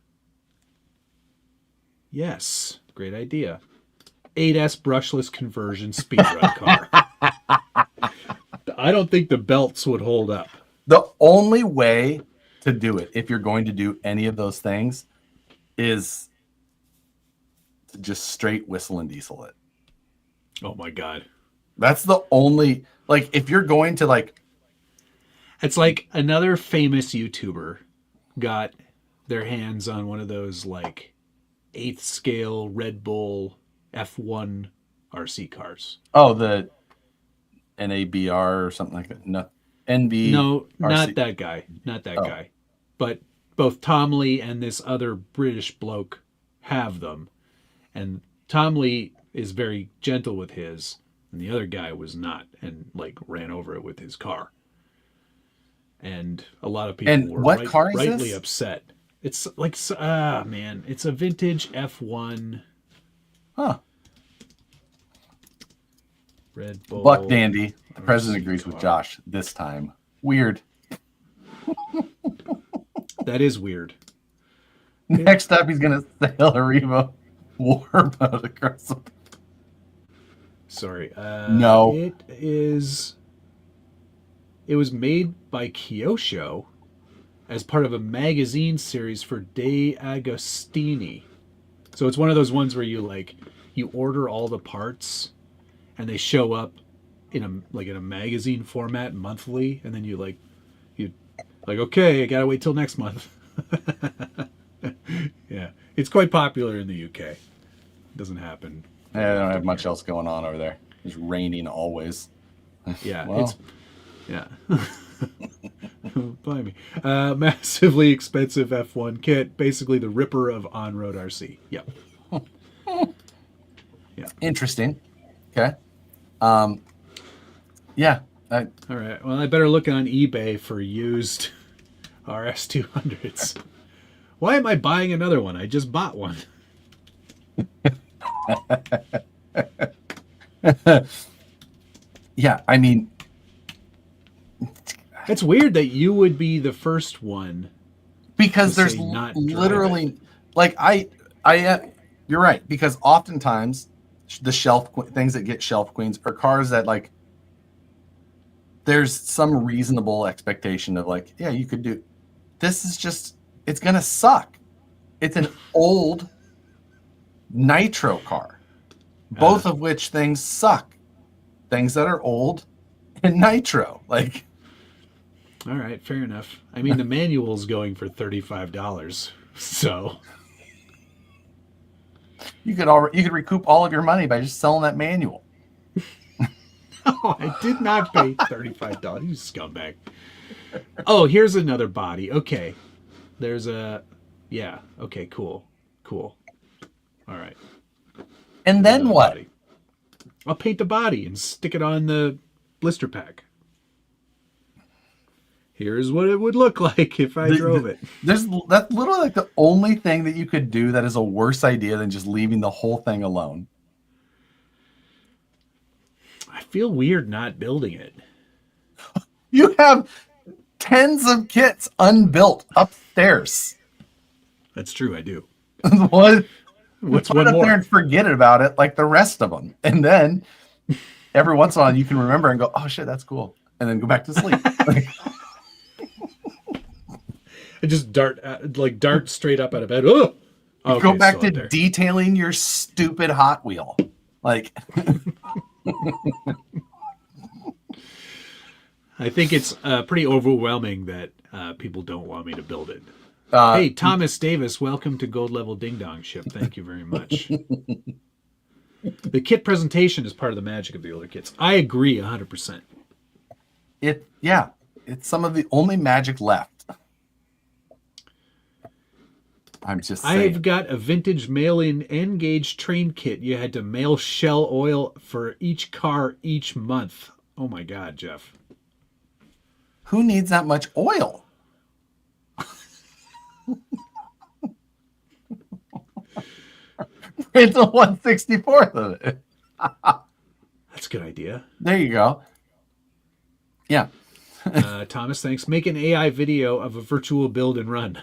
Yes, great idea. 8S brushless conversion speedrun car. I don't think the belts would hold up. The only way to do it, if you're going to do any of those things, is to just straight whistle and diesel it. Oh my God. That's the only, like, if you're going to like. It's like another famous YouTuber got their hands on one of those like 8th scale Red Bull F1 RC cars. Oh, the NABR or something like that. No, NB. No, RC. Not that guy. Not that guy. But both Tom Lee and this other British bloke have them. And Tom Lee is very gentle with his, and the other guy was not, and like ran over it with his car. And a lot of people And were what car is rightly this? upset. It's like man, it's a vintage F1 Huh. Red Bull. Buck Dandy. The RC president agrees with car. Josh this time. Weird. That is weird. Next up, he's gonna sail a Revo warboat across the. Sorry. No. It was made by Kyosho as part of a magazine series for De Agostini. So it's one of those ones where you order all the parts and they show up in a magazine format monthly, and then you okay, I gotta wait till next month. Yeah, it's quite popular in the UK. It doesn't happen. Yeah, they don't have much else going on over there. It's raining always. Yeah, Well. yeah. Blimey. Massively expensive F1 kit, basically the Ripper of on-road RC. Yep. Yeah. Interesting. Okay. Yeah. All right. Well, I better look on eBay for used RS200s. Why am I buying another one? I just bought one. Yeah, I mean, It's weird that you would be the first one. because To there's say not drive literally like you're right, because oftentimes the things that get shelf queens are cars that like there's some reasonable expectation of like, yeah, you could do. This is just, it's gonna suck. It's an old nitro car, both of which things suck. Things that are old and nitro, like. All right, fair enough. I mean, the manual's going for $35, so You could recoup all of your money by just selling that manual. oh, I did not pay $35. You scumbag. Oh, here's another body. Okay, there's yeah. Okay, cool. All right. And then Another what? body. I'll paint the body and stick it on the blister pack. Here's what it would look like if I drove it. That's literally like the only thing that you could do that is a worse idea than just leaving the whole thing alone. I feel weird not building it. You have tens of kits unbuilt upstairs. That's true, I do. What? What's Put one it up more? there and forget about it like the rest of them. And then every once in a while you can remember and go, oh shit, that's cool. And then go back to sleep. I just dart straight up out of bed. Oh, okay, Go back still to up there. detailing your stupid Hot Wheel. Like, I think it's pretty overwhelming that people don't want me to build it. Hey, Thomas Davis, welcome to Gold Level Ding Dong Ship. Thank you very much. The kit presentation is part of the magic of the older kits. I agree 100%. it's some of the only magic left. I'm just saying. I've got a vintage mail-in N-gauge train kit. You had to mail shell oil for each car each month. Oh my God, Jeff. Who needs that much oil? It's a 1/64th of it. That's a good idea. There you go. Yeah. Thomas, thanks. Make an AI video of a virtual build and run.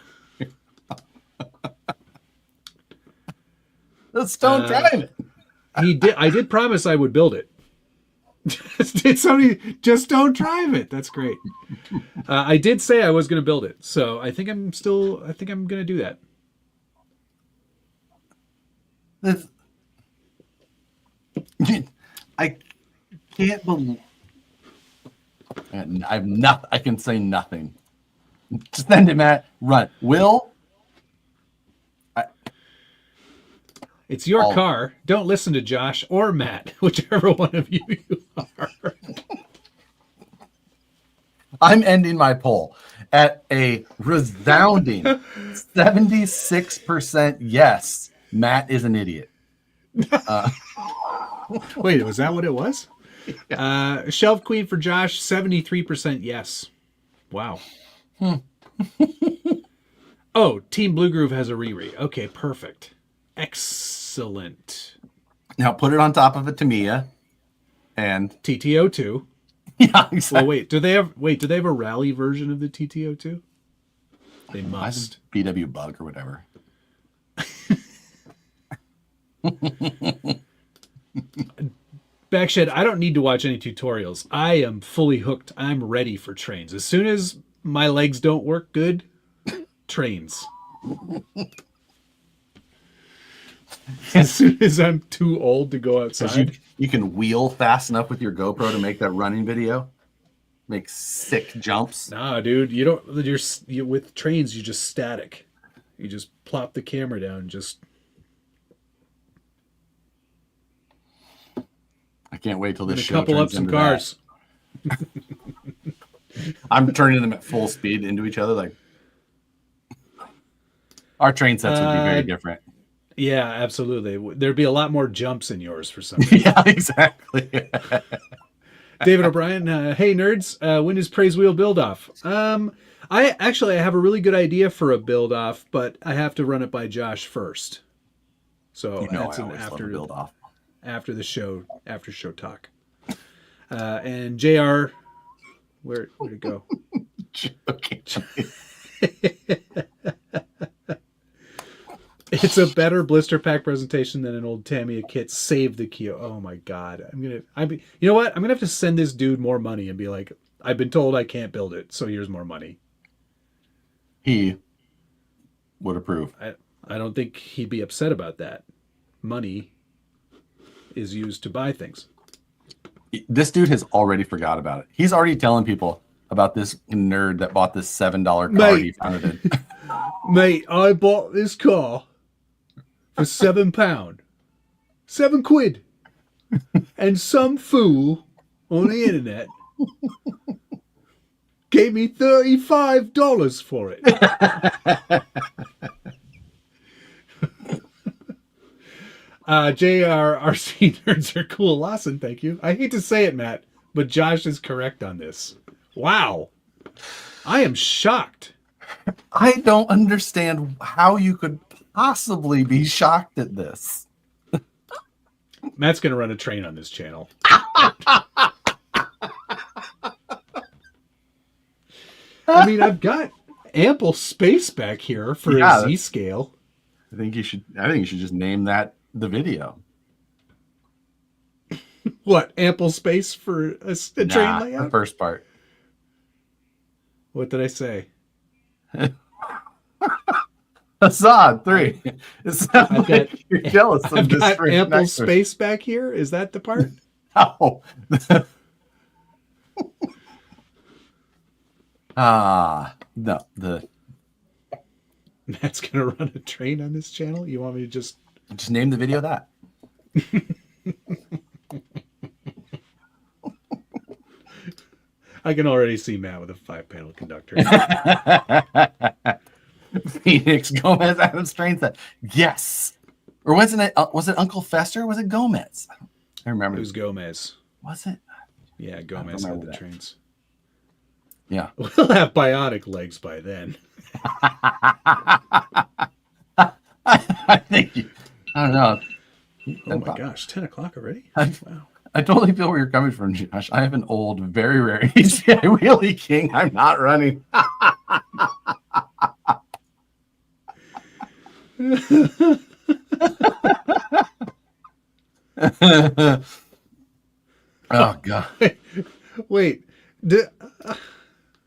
Let's don't drive it. I did promise I would build it. Did somebody just don't drive it? That's great. I did say I was going to build it, so I think I'm going to do that. I can't believe. I have nothing. I can say nothing. Just send it, Matt. Run. Will. It's your car. Don't listen to Josh or Matt, whichever one of you are. I'm ending my poll at a resounding 76% yes. Matt is an idiot. Wait, was that what it was? Yeah. Shelf Queen for Josh, 73% yes. Wow. Oh, Team Blue Groove has a Riri. Okay, perfect. Excellent. Now put it on top of a Tamiya and TTO2. Yeah, exactly. Well, do they have a rally version of the TTO2? They must. BW Bug or whatever. Backshed, I don't need to watch any tutorials. I am fully hooked. I'm ready for trains. As soon as my legs don't work good, trains. As soon as I'm too old to go outside. You can wheel fast enough with your GoPro to make that running video. Make sick jumps. Nah, dude, you don't. You're with trains. You're just static. You just plop the camera down. And just. I can't wait till this show couple up some cars. I'm turning them at full speed into each other. Like our train sets would be very different. Yeah, absolutely. There'd be a lot more jumps in yours for some reason. Yeah, exactly. David O'Brien, hey nerds, when is Praise Wheel build off? I have a really good idea for a build off, but I have to run it by Josh first. So that's an after build off. After the show, after show talk. And JR, where'd it go? It's a better blister pack presentation than an old Tamiya kit. Save the Kyo. Oh my god. You know what? I'm gonna have to send this dude more money and be like, I've been told I can't build it, so here's more money. He would approve. I don't think he'd be upset about that. Money is used to buy things. This dude has already forgot about it. He's already telling people about this nerd that bought this $7 car he found it in. Mate, I bought this car for £7. £7. And some fool on the internet gave me $35 for it. JRRC nerds are cool. Lawson, thank you. I hate to say it, Matt, but Josh is correct on this. Wow. I am shocked. I don't understand how you could possibly be shocked at this. Matt's going to run a train on this channel. I mean, I've got ample space back here for a Z-scale. I think you should just name that the video. What? Ample space for a train layout? The first part. What did I say? Assad 3. It sounds like you're jealous of this. I've got ample space back here. Is that the part? No. No. Matt's gonna run a train on this channel. You want me to just name the video that? I can already see Matt with a 5-panel conductor. Phoenix Gomez Adams train set. Yes. Or wasn't it? Was it Uncle Fester? Or was it Gomez? I remember. It was Gomez. Was it? Yeah, Gomez had the trains. Yeah. We'll have bionic legs by then. I think. I don't know. Oh my gosh, 10 o'clock already? Wow. I totally feel where you're coming from, Josh. I have an old, very rare HCI Wheelie King. I'm not running. Oh god! Wait.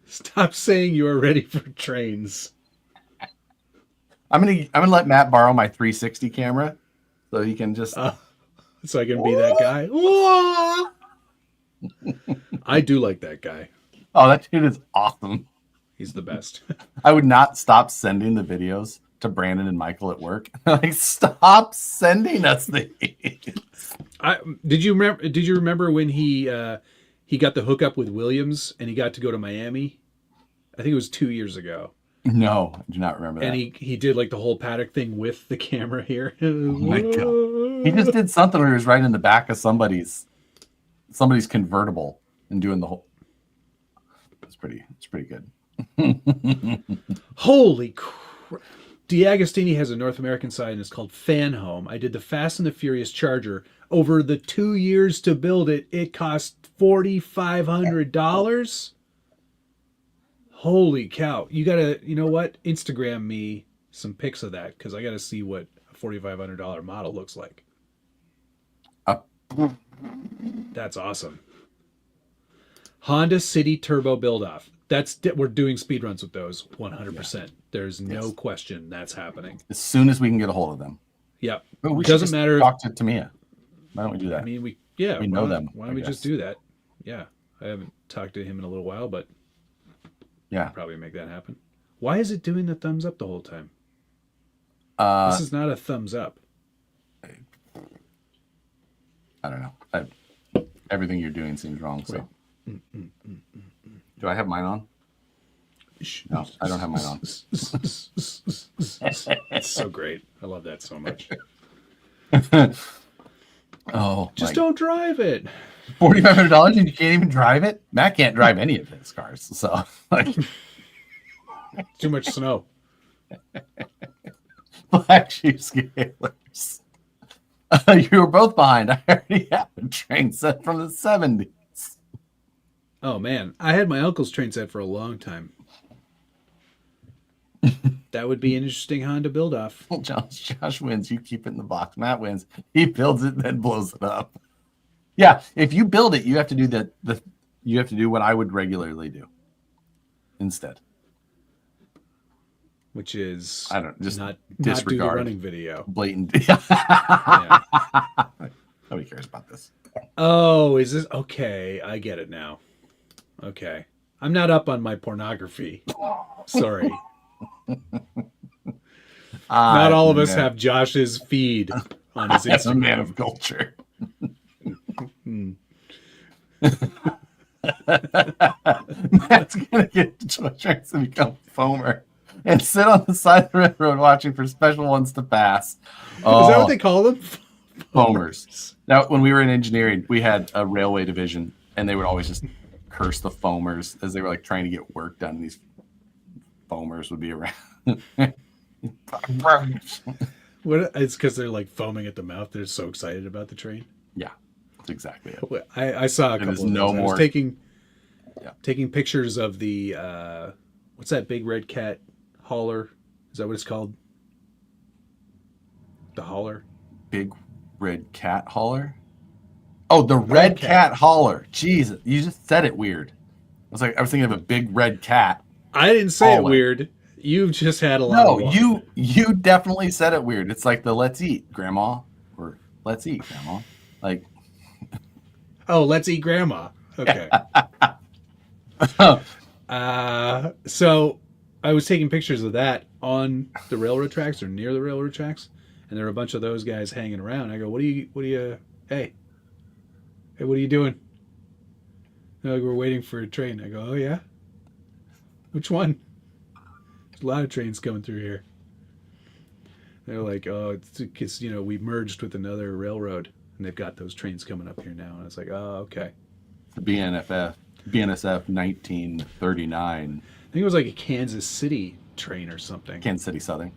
Stop saying you are ready for trains. I'm gonna let Matt borrow my 360 camera, so he can just. So I can be that guy. I do like that guy. Oh, that dude is awesome. He's the best. I would not stop sending the videos to Brandon and Michael at work. Like, stop sending us these. Did you remember when he got the hookup with Williams and he got to go to Miami? I think it was 2 years ago. No, I do not remember And that. he did like the whole paddock thing with the camera here. Oh my God. He just did something where he was right in the back of somebody's convertible and doing the whole. It's pretty good. Holy crap. D'Agostini has a North American side and it's called Fan Home. I did the Fast and the Furious Charger. Over the 2 years to build it, it cost $4,500. Holy cow. You gotta, you know what? Instagram me some pics of that because I gotta see what a $4,500 model looks like. That's awesome. Honda City Turbo Build Off. We're doing speed runs with those 100%. Yeah. There's no question that's happening. As soon as we can get a hold of them. Yep. It doesn't matter. Talk to Tamiya. Why don't we do that? I mean, we know them. Why don't we just do that? Yeah. I haven't talked to him in a little while, but yeah, probably make that happen. Why is it doing the thumbs up the whole time? This is not a thumbs up. I don't know. Everything you're doing seems wrong. So, do I have mine on? No, I don't have mine on. It's so great. I love that so much. Oh, just don't drive it. $4,500 and you can't even drive it? Matt can't drive any of his cars, so like too much snow. Black sheep scalers. You were both behind. I already have a train set from the 70s. Oh man, I had my uncle's train set for a long time. That would be an interesting Honda build off. Josh wins. You keep it in the box. Matt wins. He builds it, then blows it up. Yeah, if you build it, you have to do you have to do what I would regularly do instead. Which is not disregard not do the running video. Blatant. Yeah. Nobody cares about this. Oh, is this okay? I get it now. Okay, I'm not up on my pornography. Sorry. Not all of us have Josh's feed on his Instagram. As a man of culture. Matt's gonna get tracks to become foamer and sit on the side of the railroad watching for special ones to pass. Oh, is that what they call them? Foamers. Now, when we were in engineering, we had a railway division, and they would always just curse the foamers as they were like trying to get work done. These foamers would be around. What? It's because they're like foaming at the mouth. They're so excited about the train. Yeah, that's exactly it. I saw a couple of those. I was taking pictures of the what's that big red cat hauler? Is that what it's called? The hauler. Big red cat hauler. Oh, the red cat hauler. Jesus, you just said it weird. I was thinking of a big red cat. I didn't say it weird. You've just had a lot. No, you definitely said it weird. It's like the "Let's eat, Grandma," or "Let's eat, Grandma." Like, oh, let's eat, Grandma. Okay. So I was taking pictures of that on the railroad tracks or near the railroad tracks, and there were a bunch of those guys hanging around. I go, "What are you? Hey, what are you doing?" They're like, "We're waiting for a train." I go, "Oh yeah, which one?" There's a lot of trains coming through here. They're like, "Oh, it's because we merged with another railroad, and they've got those trains coming up here now." And I was like, "Oh, okay." The BNSF 1939. I think it was like a Kansas City train or something. Kansas City Southern.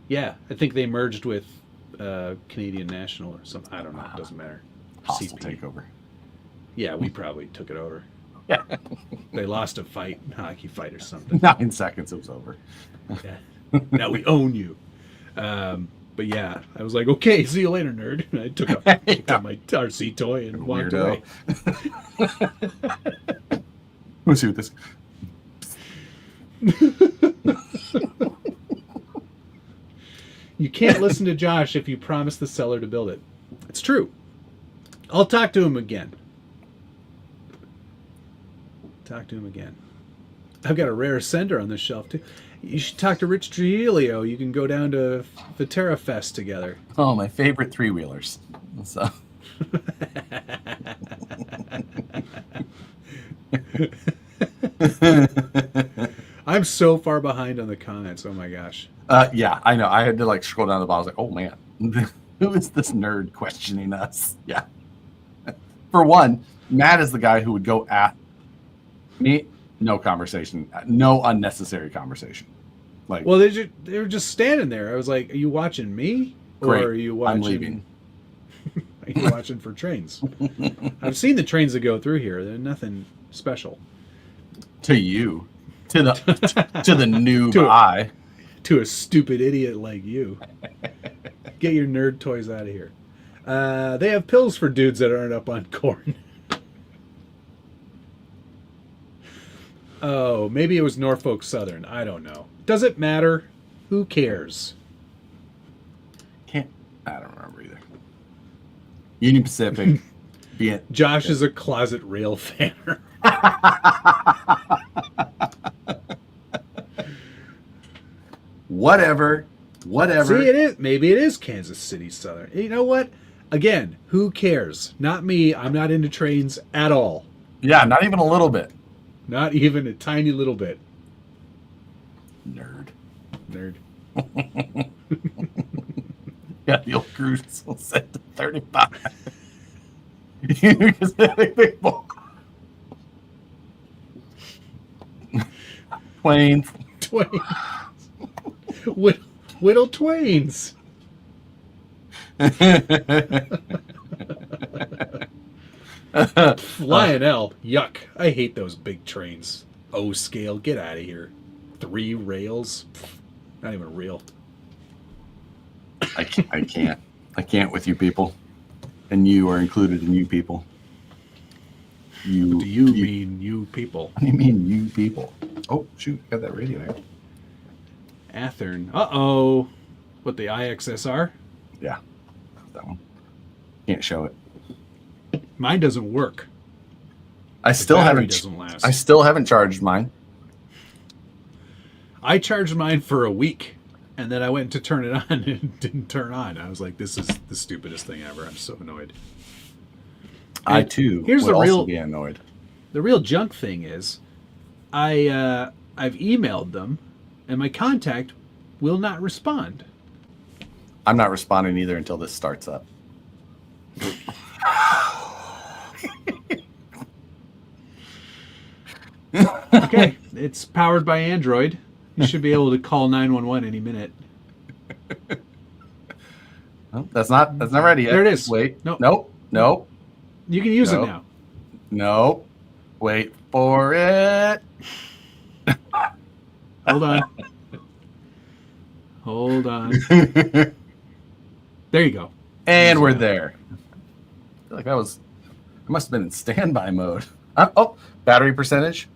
Yeah, I think they merged with Canadian National or something. I don't know. It doesn't matter. Hostile takeover. Yeah, we probably took it over. Yeah. They lost a hockey fight or something. 9 seconds, it was over. Yeah. Now we own you. But yeah, I was like, okay, see you later, nerd. And I took out my RC toy and walked away. Let's see what this. You can't listen to Josh if you promise the seller to build it. It's true. I'll talk to him again. I've got a rare sender on this shelf too. You should talk to Rich Trujillo. You can go down to the Terra Fest together. Oh, my favorite 3-wheelers. So. I'm so far behind on the comments. Oh my gosh. Yeah, I know. I had to like scroll down the bottom. I was like, oh man, who is this nerd questioning us? Yeah. For one, Matt is the guy who would go at me. No conversation. No unnecessary conversation. Like, well, they were just standing there. I was like, are you watching me? Great. Or are you watching? I'm leaving. Are you watching for trains? I've seen the trains that go through here. They're nothing special. To you. To the to the noob eye. To a stupid idiot like you. Get your nerd toys out of here. They have pills for dudes that aren't up on corn. Oh, maybe it was Norfolk Southern. I don't know. Does it matter? Who cares? I don't remember either. Union Pacific. Josh is a closet rail fanner. Whatever. See, it is. Maybe it is Kansas City Southern. You know what? Again, who cares? Not me. I'm not into trains at all. Yeah, not even a little bit. Not even a tiny little bit. Nerd. Yeah, the old cruise will set to 35. You just hit a big ball. Twains. Whittle Twains. Flying L. Yuck. I hate those big trains. O scale. Get out of here. 3 rails. Not even real. I can't. I can't with you people. And you are included in you people. What do you mean, you people? What do you mean, you people? Oh, shoot. Got that radio here. Athern. Uh-oh. What, the IXSR? Yeah. That one. Can't show it. Mine doesn't work. I still haven't charged mine. I charged mine for a week, and then I went to turn it on and it didn't turn on. I was like, this is the stupidest thing ever. I'm so annoyed. I too would also be annoyed. The real junk thing is I've emailed them and my contact will not respond. I'm not responding either until this starts up. Okay, it's powered by Android. You should be able to call 911 any minute. Oh, that's not ready yet. There it is. Wait. Nope. You can use it now. Nope. Wait for it. Hold on. There you go. And we're there. I feel like I must have been in standby mode. Oh, battery percentage.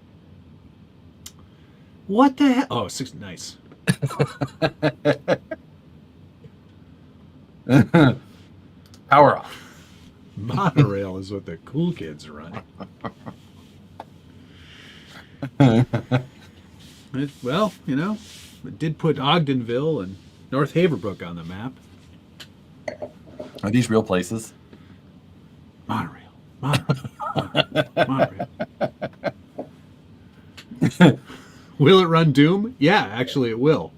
What the hell? Oh, 6, nice. Power off. Monorail is what the cool kids run. Well, you know, it did put Ogdenville and North Haverbrook on the map. Are these real places? Monorail. Will it run Doom? Yeah, actually it will.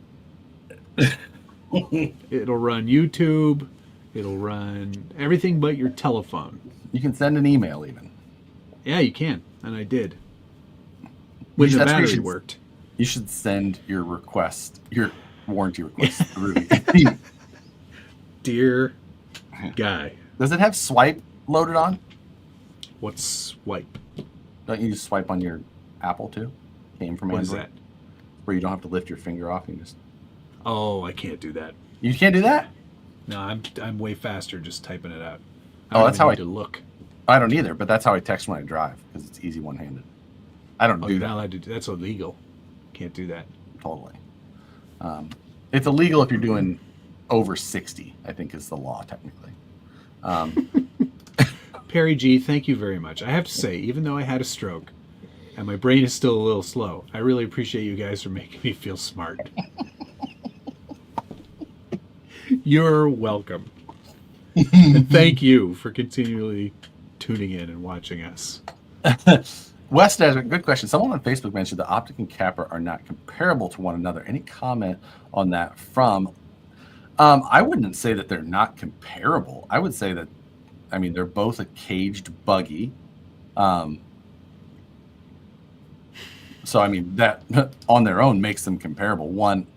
It'll run YouTube. It'll run everything but your telephone. You can send an email even. Yeah, you can. And I did. When the battery worked. You should send your warranty request through. Dear guy. Does it have swipe loaded on? What's swipe? Don't you just swipe on your Apple too? Came from What Android. is that? Where you don't have to lift your finger off. You just. Oh, I can't do that. You can't do that? No, I'm way faster just typing it out. That's how I to look. I don't either, but that's how I text when I drive because it's easy one-handed. I don't do you're that. not allowed to do. That's illegal. Can't do that. Totally. It's illegal if you're doing over 60. I think is the law technically. Perry G, thank you very much. I have to say, even though I had a stroke and my brain is still a little slow, I really appreciate you guys for making me feel smart. You're welcome. And thank you for continually tuning in and watching us. West Desert, good question. Someone on Facebook mentioned the Optic and Kapper are not comparable to one another. Any comment on that from? I wouldn't say that they're not comparable. I would say that, I mean, they're both a caged buggy. So, I mean, that on their own makes them comparable. One,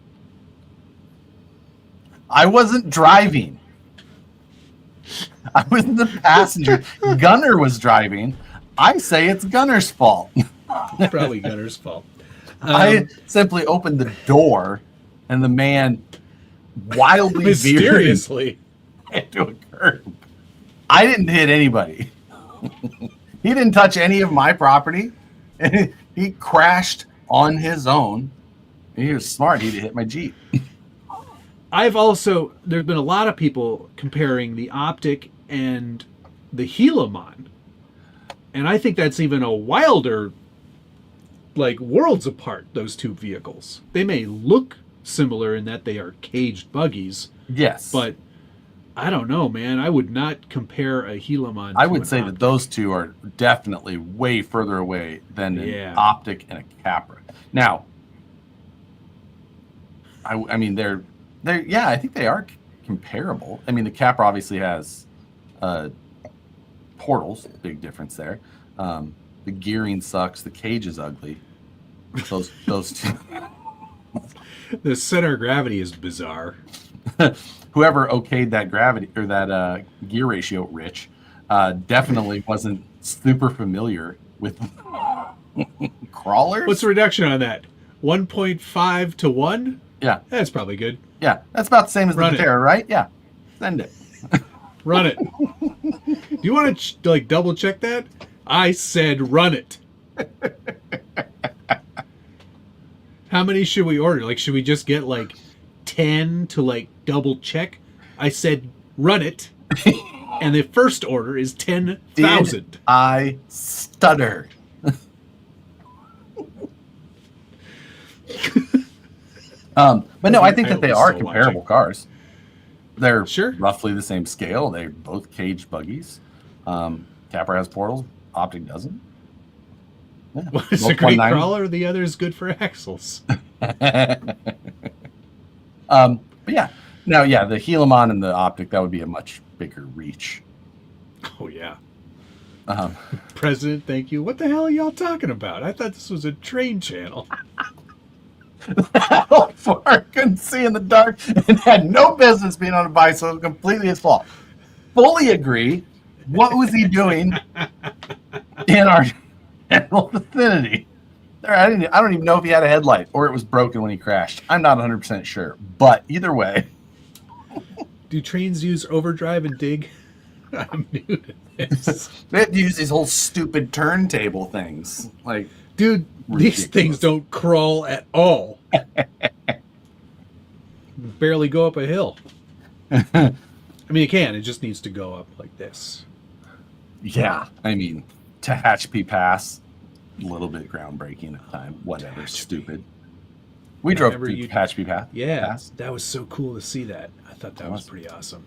I wasn't driving. I was the passenger. Gunner was driving. I say it's Gunner's fault. Probably Gunner's fault. I simply opened the door, and the man wildly mysteriously veered into a curb. I didn't hit anybody. He didn't touch any of my property. He crashed on his own. He was smart. He'd hit my Jeep. There's been a lot of people comparing the Optic and the Helamon. And I think that's even a wilder, like, worlds apart, those two vehicles. They may look similar in that they are caged buggies. Yes. But I don't know, man. I would not compare a Helamon to I would say Optic. that those two are definitely way further away than an Optic and a Kappa. Now, I mean, they're I think they are comparable. I mean, the Kappa obviously has portals, big difference there. The gearing sucks. The cage is ugly. Those two. The center of gravity is bizarre. Whoever okayed that gravity or that gear ratio, Rich, definitely wasn't super familiar with crawlers. What's the reduction on that? 1.5 to 1? Yeah. That's probably good. Yeah. That's about the same as Run the it. Terra, right? Yeah. Send it. Run it. Do you want to like double check that? I said run it. How many should we order? Like, should we just get like 10 to like double check? I said run it. And the first order is 10,000. I stutter. But no, I think that they are comparable cars. They're roughly the same scale. They're both caged buggies. Kappa has portals. Optic doesn't. Yeah. One is a great crawler, the other is good for axles. But yeah. Now, yeah, the Helamon and the Optic, that would be a much bigger reach. Oh, yeah. President, thank you. What the hell are y'all talking about? I thought this was a train channel. How far couldn't see in the dark and had no business being on a bicycle. Completely his fault. Fully agree. What was he doing in our general vicinity? I don't even know if he had a headlight or it was broken when he crashed. I'm not 100% sure. But either way. Do trains use overdrive and dig? I'm new to this. They have to use these whole stupid turntable things. Like, dude, ridiculous. These things don't crawl at all. Barely go up a hill. I mean, it can. It just needs to go up like this. Yeah. I mean, Tehachapi Pass, a little bit groundbreaking at the time. Whatever. Stupid. We drove through Tehachapi Pass. Yeah. That was so cool to see that. I thought that was pretty awesome.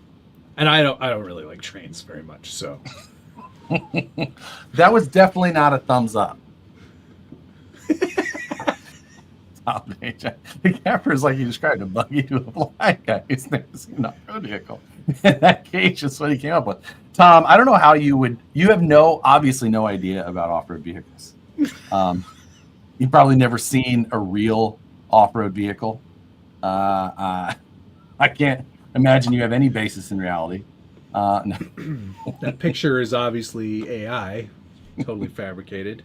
And I don't really like trains very much, so. That was definitely not a thumbs up. The camper is like you described, a buggy to a blind guy who's never seen an off-road vehicle. And that cage is what he came up with. Tom, I don't know how you have obviously no idea about off-road vehicles. You've probably never seen a real off-road vehicle. I can't imagine you have any basis in reality. No. That picture is obviously AI, totally fabricated.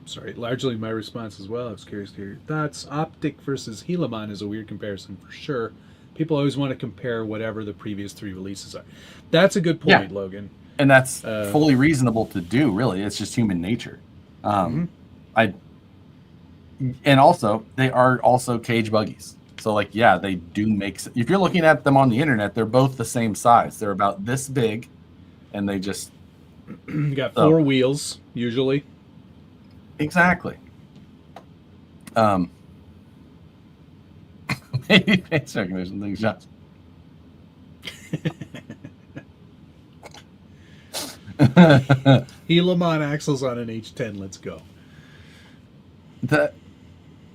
Sorry. Largely my response as well. I was curious to hear your thoughts. Optic versus Helamon is a weird comparison for sure. People always want to compare whatever the previous 3 releases are. That's a good point, Logan. And that's fully reasonable to do, really. It's just human nature. And also, they are also cage buggies. So, like, yeah, they do make... If you're looking at them on the internet, they're both the same size. They're about this big, and they just... You got 4 wheels, usually. Exactly. Maybe face recognition things just. Helaman axles on an H10. Let's go.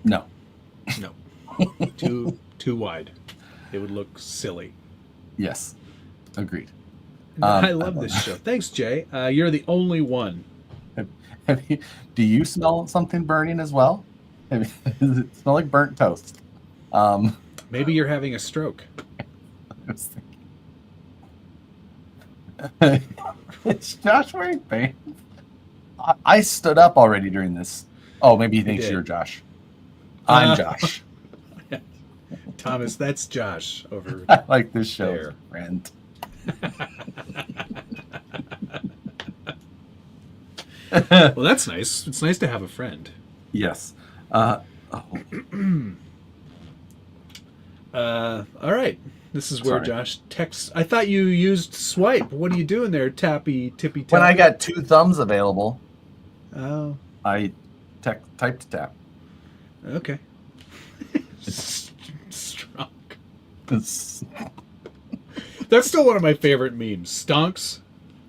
No. No. Too wide. It would look silly. Yes. Agreed. I love this show. Thanks, Jay. You're the only one. Do you smell something burning as well? Does it smell like burnt toast? Maybe you're having a stroke. Is Josh wearing pants? I stood up already during this. Oh, maybe he thinks you're Josh. I'm Josh. Thomas, that's Josh over I like this show, there. Friend. Well, that's nice. It's nice to have a friend. Yes. All right. This is where Josh texts. I thought you used swipe. What are you doing there, tippy tappy? When I got 2 thumbs available, oh, I typed to tap. Okay. Strong. It's... That's still one of my favorite memes. Stonks.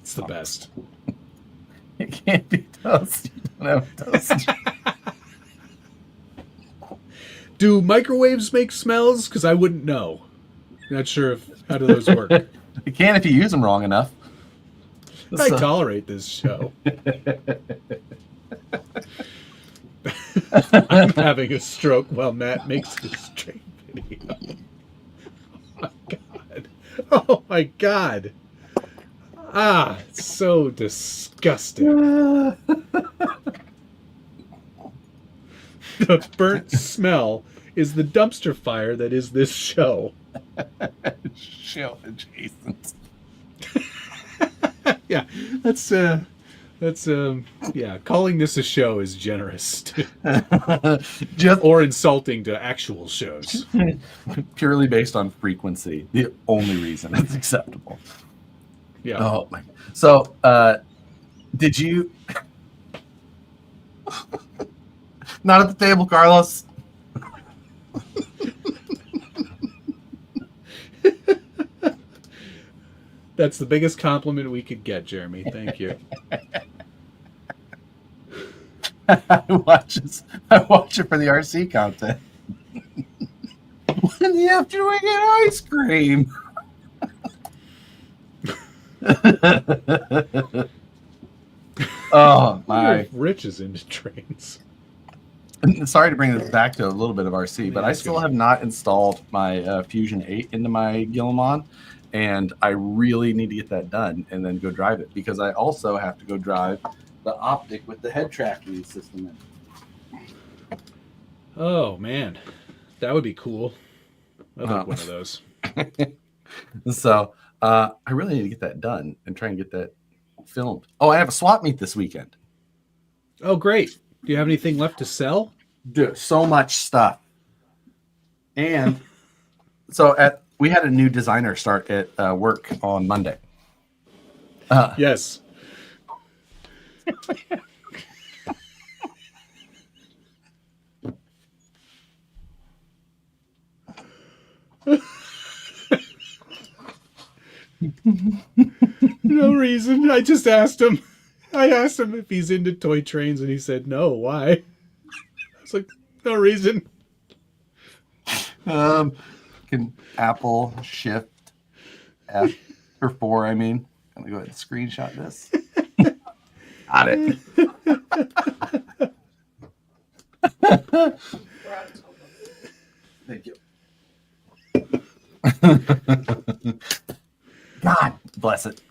It's the best. It can't be toast. You don't have toast. Do microwaves make smells? Because I wouldn't know. Not sure how do those work. You can if you use them wrong enough. I tolerate this show. I'm having a stroke while Matt makes this train video. Oh my god. Oh my god. Ah, it's so disgusting. The burnt smell is the dumpster fire that is this show. Show adjacent. Yeah, that's calling this a show is generous or insulting to actual shows. Purely based on frequency, the only reason it's acceptable. Yeah. Oh my. So, did you not at the table, Carlos? That's the biggest compliment we could get, Jeremy. Thank you. I watch it for the RC content. When the after we get ice cream. Oh my! Rich is into trains. Sorry to bring this back to a little bit of RC, but I still have not installed my Fusion 8 into my Guillemot, and I really need to get that done and then go drive it, because I also have to go drive the Optic with the head tracking system in. Oh man, that would be cool. I'd like one of those. So I really need to get that done and try and get that filmed. Oh, I have a swap meet this weekend. Oh, great. Do you have anything left to sell? Dude, so much stuff. And so we had a new designer start at work on Monday. Yes. No reason. I just asked him. I asked him if he's into toy trains, and he said no. Why? I was like, no reason. Can Apple Shift F or 4? I mean, I'm gonna go ahead and screenshot this. Got it. Thank you. God bless it.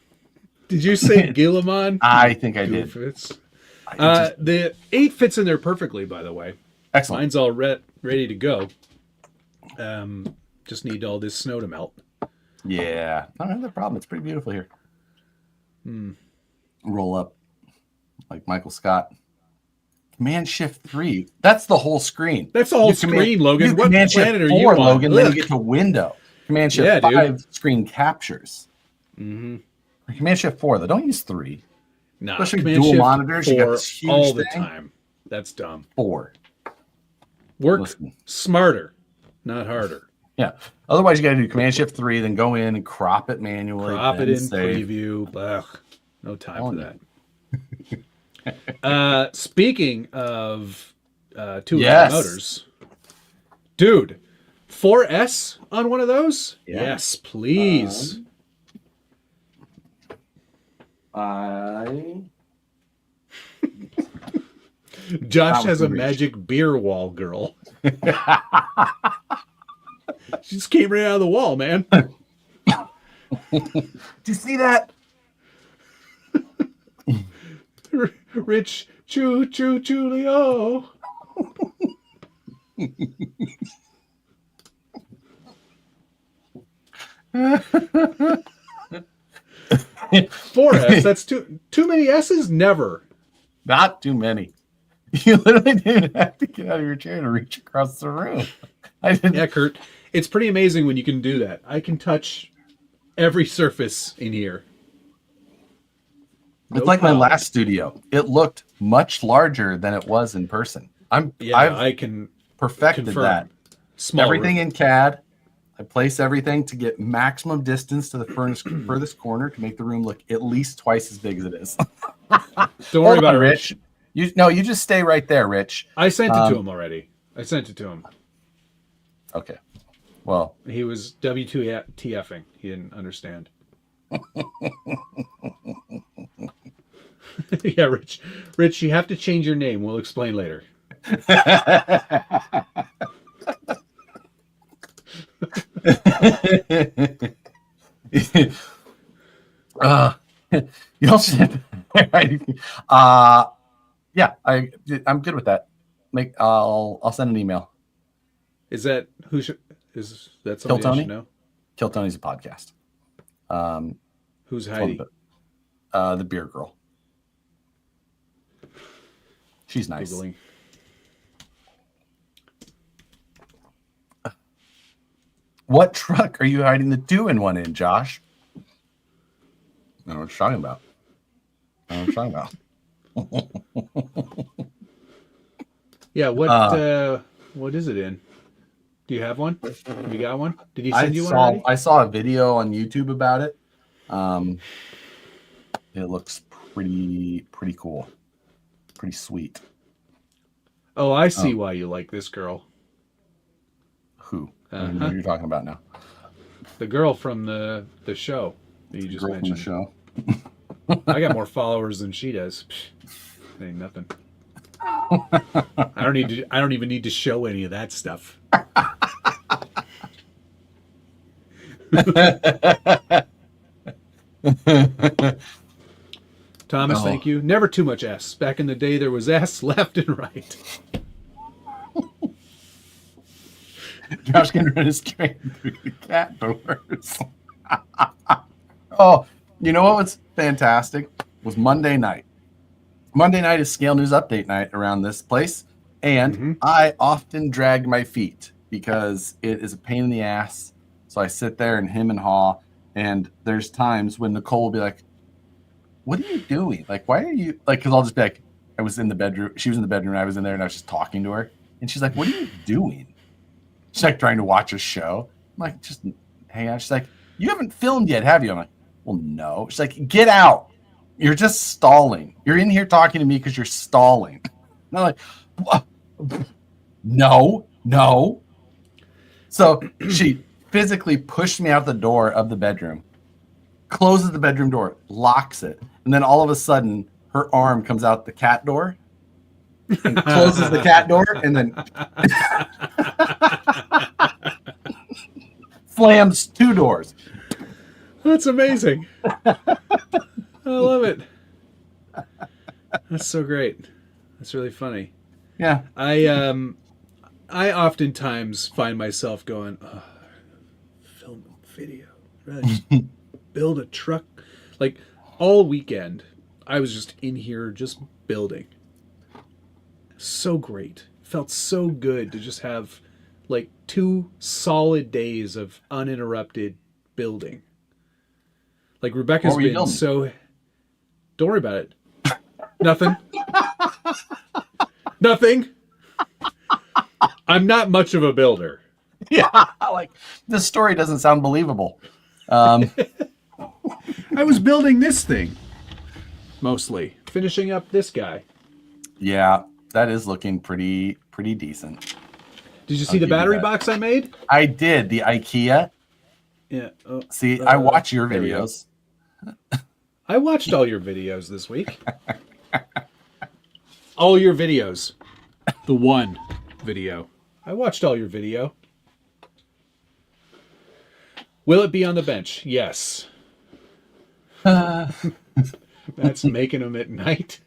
Did you say Guillemot? I think I did. The 8 fits in there perfectly, by the way. Excellent. Mine's all ready to go. Just need all this snow to melt. Yeah. I don't have that problem. It's pretty beautiful here. Roll up like Michael Scott. Command Shift 3. That's the whole screen. That's the whole screen, Logan. What Command planet Shift are you 4, on? Logan, then you get to window. Command Shift 5 screen captures. Mm-hmm. Command Shift 4, though. Don't use 3. No, especially dual monitors. You got this huge all the thing. time. That's dumb. 4. Work smarter, not harder. Yeah. Otherwise, you got to do Command Shift 3, then go in and crop it manually. Crop it in save. preview. Ugh. No time for that. Speaking of two-wheel motors, dude, 4S on one of those? Yeah. Yes, please. Josh has a magic beer wall girl. She just came right out of the wall, man. Do you see that? Rich Choo Choo Julio. 4S. That's too many S's? Never. Not too many. You literally didn't have to get out of your chair to reach across the room. Yeah, Kurt. It's pretty amazing when you can do that. I can touch every surface in here. It's like my last studio. It looked much larger than it was in person. I can perfected confirm. That. Small everything room. In CAD. I place everything to get maximum distance to the furthest corner to make the room look at least twice as big as it is. Don't worry about it, Rich. You just stay right there, Rich. I sent it to him already. I sent it to him. Okay. Well, he was WTFing. He didn't understand. Yeah, Rich, you have to change your name. We'll explain later. You also yeah, I'm good with that. I'll send an email. Is that somebody I should know? Kill Tony's a podcast. Who's Heidi? The beer girl. She's nice. Googling. What truck are you hiding the 2-in-1 in, Josh? I don't know what you're talking about. Yeah, what is it in? Do you have one? Have you got one? Did he send you one already? I saw a video on YouTube about it. It looks pretty cool. Pretty sweet. Oh, I see why you like this girl. Who? I don't know who you're talking about now. The girl from the show that you just mentioned. From the show. I got more followers than she does. Psh, ain't nothing. I don't even need to show any of that stuff. Thomas, thank you. Never too much S. Back in the day, there was S left and right. Josh can run his train through the cat doors. Oh, you know what was fantastic? Was Monday night. Monday night is Scale News Update night around this place, and I often drag my feet because it is a pain in the ass. So I sit there and hem and haw, and there's times when Nicole will be like, "What are you doing? Like, why are you like?" Because I'll just be like, "I was in the bedroom. She was in the bedroom, and I was in there, and I was just talking to her." And she's like, "What are you doing?" She's like trying to watch a show. I'm like, "Just hang out." She's like, "You haven't filmed yet, have you?" I'm like, "Well, no." She's like, "Get out. You're just stalling. You're in here talking to me because you're stalling." And I'm like, "What? No. So she physically pushed me out the door of the bedroom, closes the bedroom door, locks it, and then all of a sudden her arm comes out the cat door and closes the cat door and then slams 2 doors. That's amazing. I love it. That's so great. That's really funny. Yeah. I oftentimes find myself going, film a video. Rather just build a truck. Like all weekend, I was just in here just building. So great. Felt so good to just have like 2 solid days of uninterrupted building. Like Rebecca's been so... Don't worry about it. Nothing. Nothing. I'm not much of a builder. Yeah, like this story doesn't sound believable. I was building this thing. mostly. Finishing up this guy. Yeah, that is looking pretty decent. Did you see the battery box I made? I did. The IKEA. Yeah. Oh, see, I watch your videos. I watched all your videos this week. All your videos. The one video. I watched all your video. Will it be on the bench? Yes. That's making them at night.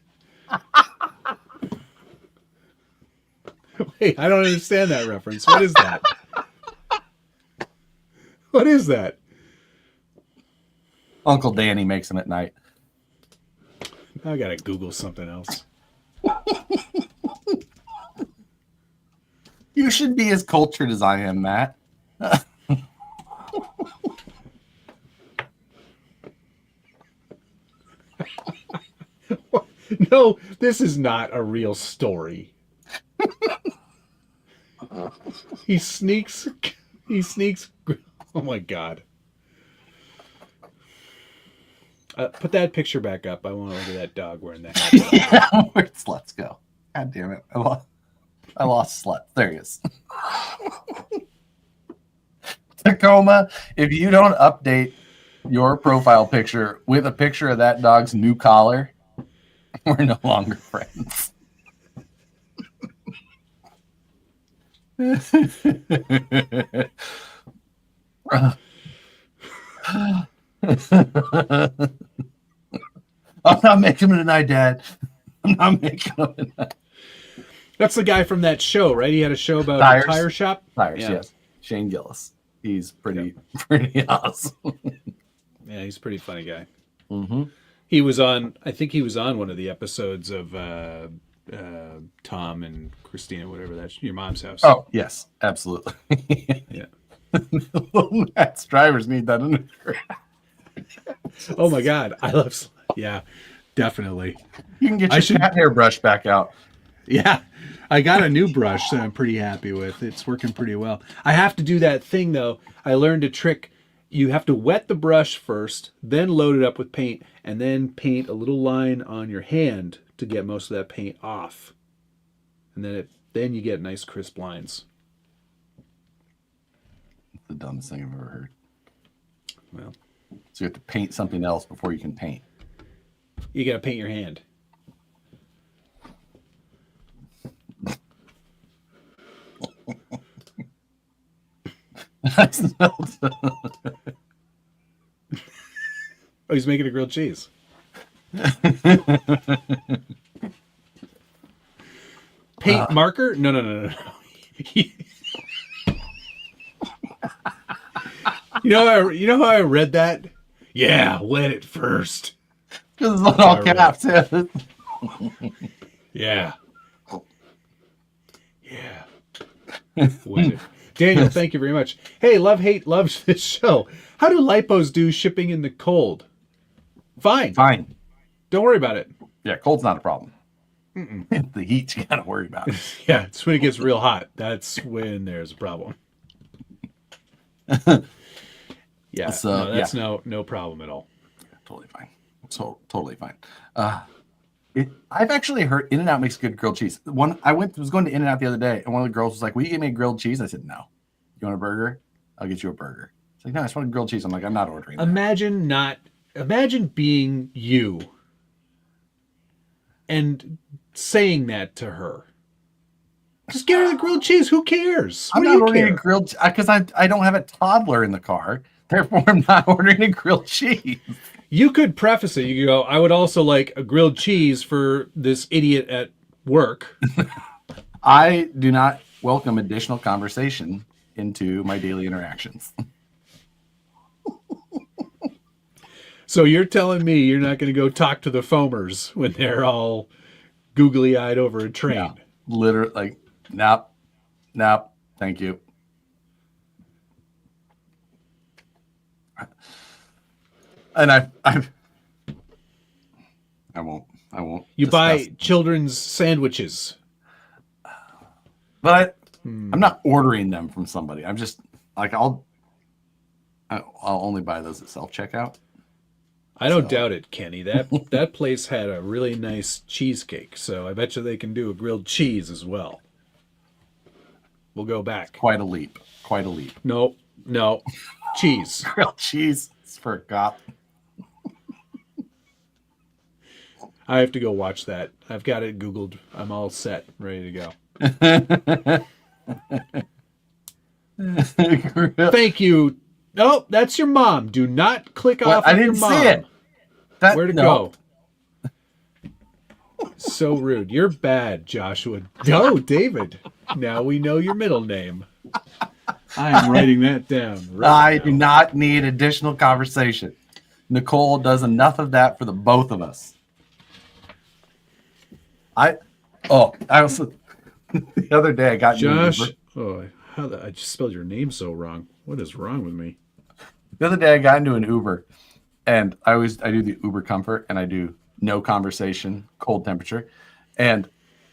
Wait, I don't understand that reference. What is that? What is that? Uncle Danny makes them at night. I gotta Google something else. You should be as cultured as I am, Matt. No, this is not a real story. He sneaks. Oh my God. Put that picture back up. I want to look at that dog wearing that hat. Yeah, where'd Sluts go? God damn it. I lost Slut. There he is. Tacoma, if you don't update your profile picture with a picture of that dog's new collar, we're no longer friends. I'm not making him tonight, Dad. I'm not making him tonight. That's the guy from that show, right? He had a show about a tire shop. Tires, yes. Shane Gillis. He's pretty awesome. Yeah, he's a pretty funny guy. Mm-hmm. He was on. I think he was on one of the episodes of Tom and Christina, whatever that's your mom's house. Oh yes, absolutely. Yeah. Matt's drivers need that under. Oh my God, I love. Yeah, definitely. You can get your cat hair brush back out. Yeah, I got a new brush that I'm pretty happy with. It's working pretty well. I have to do that thing though. I learned a trick. You have to wet the brush first, then load it up with paint, and then paint a little line on your hand to get most of that paint off. And then you get nice crisp lines. It's the dumbest thing I've ever heard. Well, so you have to paint something else before you can paint. You got to paint your hand. I smelled. Oh, he's making a grilled cheese. Paint marker? No. You know how I read that? Yeah, wet it first. Because it's all caps. Yeah. Wet it. Daniel, thank you very much. Hey, Love Hate loves this show. How do lipos do shipping in the cold? Fine. Don't worry about it. Yeah, cold's not a problem. The heat you gotta worry about. Yeah, it's when it gets real hot. That's when there's a problem. Yeah, so that's no problem at all. Yeah, totally fine. So totally fine. I've actually heard In-N-Out makes good grilled cheese. I was going to In-N-Out the other day, and one of the girls was like, "Will you get me a grilled cheese?" I said, "No." You want a burger? I'll get you a burger. It's like, "No, I just want a grilled cheese." I'm like, "I'm not ordering that." Imagine being you and saying that to her. Just get her the grilled cheese. Who cares? I'm not ordering a grilled because I don't have a toddler in the car. Therefore, I'm not ordering a grilled cheese. You could preface it. You could go, I would also like a grilled cheese for this idiot at work. I do not welcome additional conversation into my daily interactions. So you're telling me you're not going to go talk to the foamers when they're all googly-eyed over a train? No, literally, like, nope, thank you. And I won't. You buy children's sandwiches. But I'm not ordering them from somebody. I'm just like, I'll only buy those at self-checkout. I don't doubt it, Kenny. That place had a really nice cheesecake, so I bet you they can do a grilled cheese as well. We'll go back. Quite a leap. Quite a leap. No, cheese. Grilled cheese for a cop. I have to go watch that. I've got it Googled. I'm all set, ready to go. Thank you. No, that's your mom. Do not click off I of didn't your mom. see it. Where to go? So rude. You're bad, Joshua. No, David. Now we know your middle name. I am writing that down. I do not need additional conversation. Nicole does enough of that for the both of us. I also the other day I got Josh. I just spelled your name so wrong. What is wrong with me? The other day I got into an Uber, and I do the Uber Comfort, and I do no conversation, cold temperature, and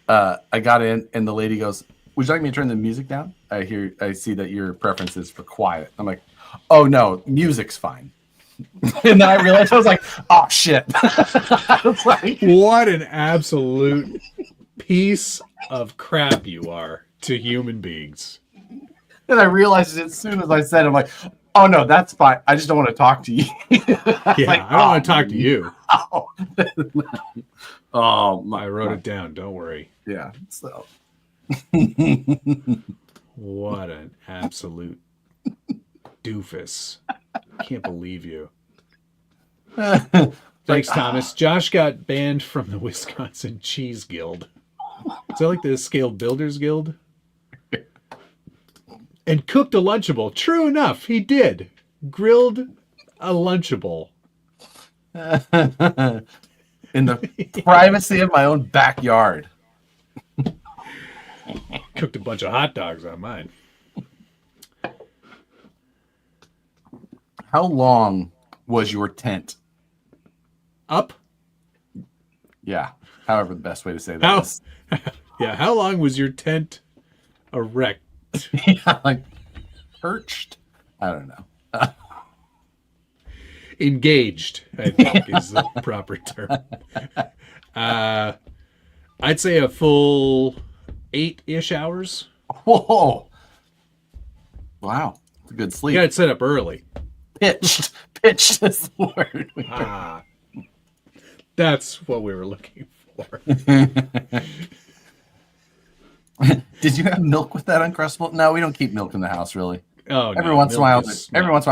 I got in, and the lady goes, "Would you like me to turn the music down? I see that your preference is for quiet." I'm like, "Oh no, music's fine." And then I realized, I was like, "Oh shit!" I was like, what an absolute piece of crap you are to human beings. and I realized it as soon as I said it, I'm like, "Oh no, that's fine. I just don't want to talk to you." Yeah, like, I don't want to talk to you. I wrote it down. Don't worry. Yeah. So. What an absolute doofus. Can't believe you. Thanks, Thomas. Josh got banned from the Wisconsin Cheese Guild. Is that like the Scaled Builders Guild? And cooked a Lunchable. True enough, he did. Grilled a Lunchable. In the privacy of my own backyard. Cooked a bunch of hot dogs on mine. How long was your tent? Up? Yeah. However, the best way to say that is. Yeah. How long was your tent erect? Yeah, like perched? I don't know. Engaged, I think, is the proper term. I'd say a full 8-ish hours. Whoa. Wow. It's a good sleep. You got it set up early. Pitched. Pitched is the word. That's what we were looking for. Did you have milk with that Uncrustable? No, we don't keep milk in the house, really. Oh, every once in a while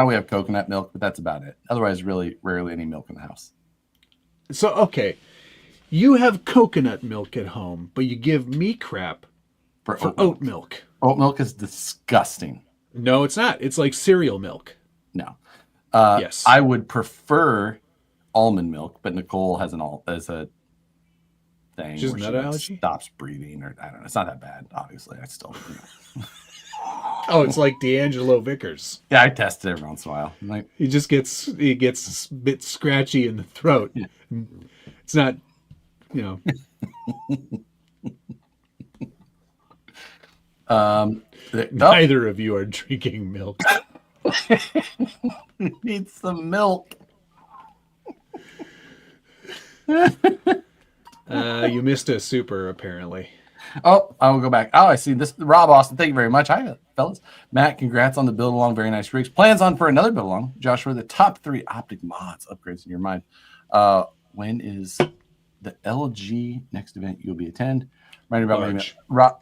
we have coconut milk, but that's about it. Otherwise, really rarely any milk in the house. So, okay. You have coconut milk at home, but you give me crap for oat milk. Oat milk is disgusting. No, it's not. It's like cereal milk. No. Yes. I would prefer almond milk, but Nicole has a thing. She's nut allergy? Stops breathing, or I don't know. It's not that bad, obviously. I still. Oh, it's like D'Angelo Vickers. Yeah, I test it every once in a while. Like, he gets a bit scratchy in the throat. Yeah. It's not, Neither of you are drinking milk. Need some milk. You missed a super, apparently. Oh, I will go back. Oh, I see this. Rob Austin, thank you very much. Hi, fellas. Matt, congrats on the build along. Very nice rigs. Plans on for another build along. Joshua, the top 3 optic mods upgrades in your mind. When is the LG next event you'll be attend? Right about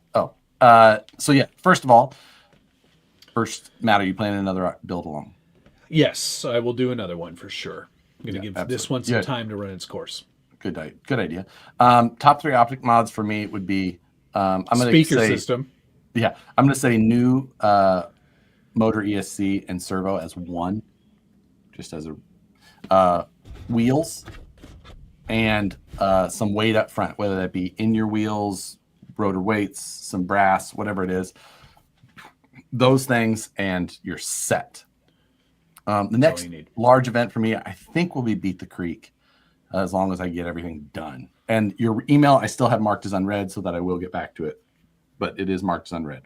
so yeah. First of all, Matt, are you planning another build along? Yes, I will do another one for sure. I'm going to give this one some time to run its course. Good idea. Top 3 optic mods for me would be I'm going to speaker system. Yeah, I'm going to say new motor ESC and servo as one, just as a wheels and some weight up front, whether that be in your wheels, rotor weights, some brass, whatever it is. Those things, and you're set. The next large event for me, I think, will be Beat the Creek, as long as I get everything done. And your email, I still have marked as unread, so that I will get back to it. But it is marked as unread.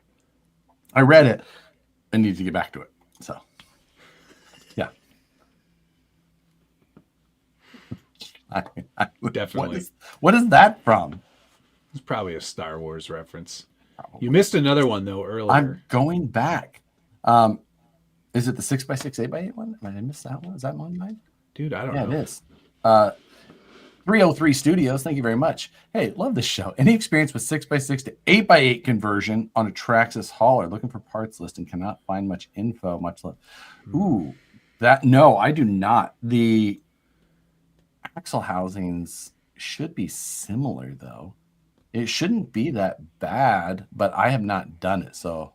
I read it and need to get back to it. So, yeah. Definitely. What is that from? It's probably a Star Wars reference. Probably. You missed another one though earlier. I'm going back. Is it the 6x6 8x8 one? Did I miss that one? Is that on mine? Dude, I don't know. Yeah, it is. 303 Studios, thank you very much. Hey, love this show. Any experience with 6x6 to 8x8 conversion on a Traxxas hauler? Looking for parts list and cannot find much info, much less. Ooh, no, I do not. The axle housings should be similar, though. It shouldn't be that bad, but I have not done it, so.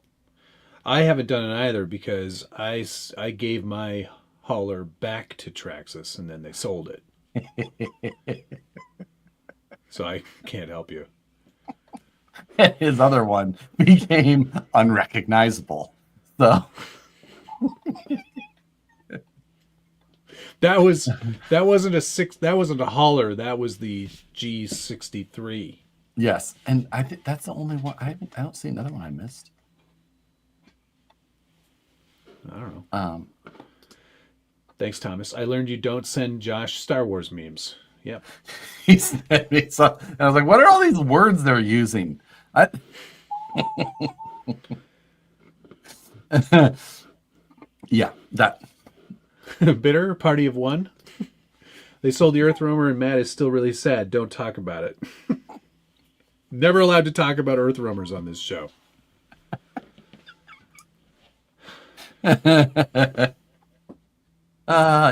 I haven't done it either because I gave my hauler back to Traxxas and then they sold it. So I can't help you. His other one became unrecognizable. So that wasn't a hauler. That was the G63. Yes, and I think that's the only one. I don't see another one I missed. I don't know. Thanks, Thomas. I learned you don't send Josh Star Wars memes. Yep. He said me so, and I was like, "What are all these words they're using?" Yeah, that. Bitter party of one. They sold the Earth Roamer, and Matt is still really sad. Don't talk about it. Never allowed to talk about Earth Roamers on this show.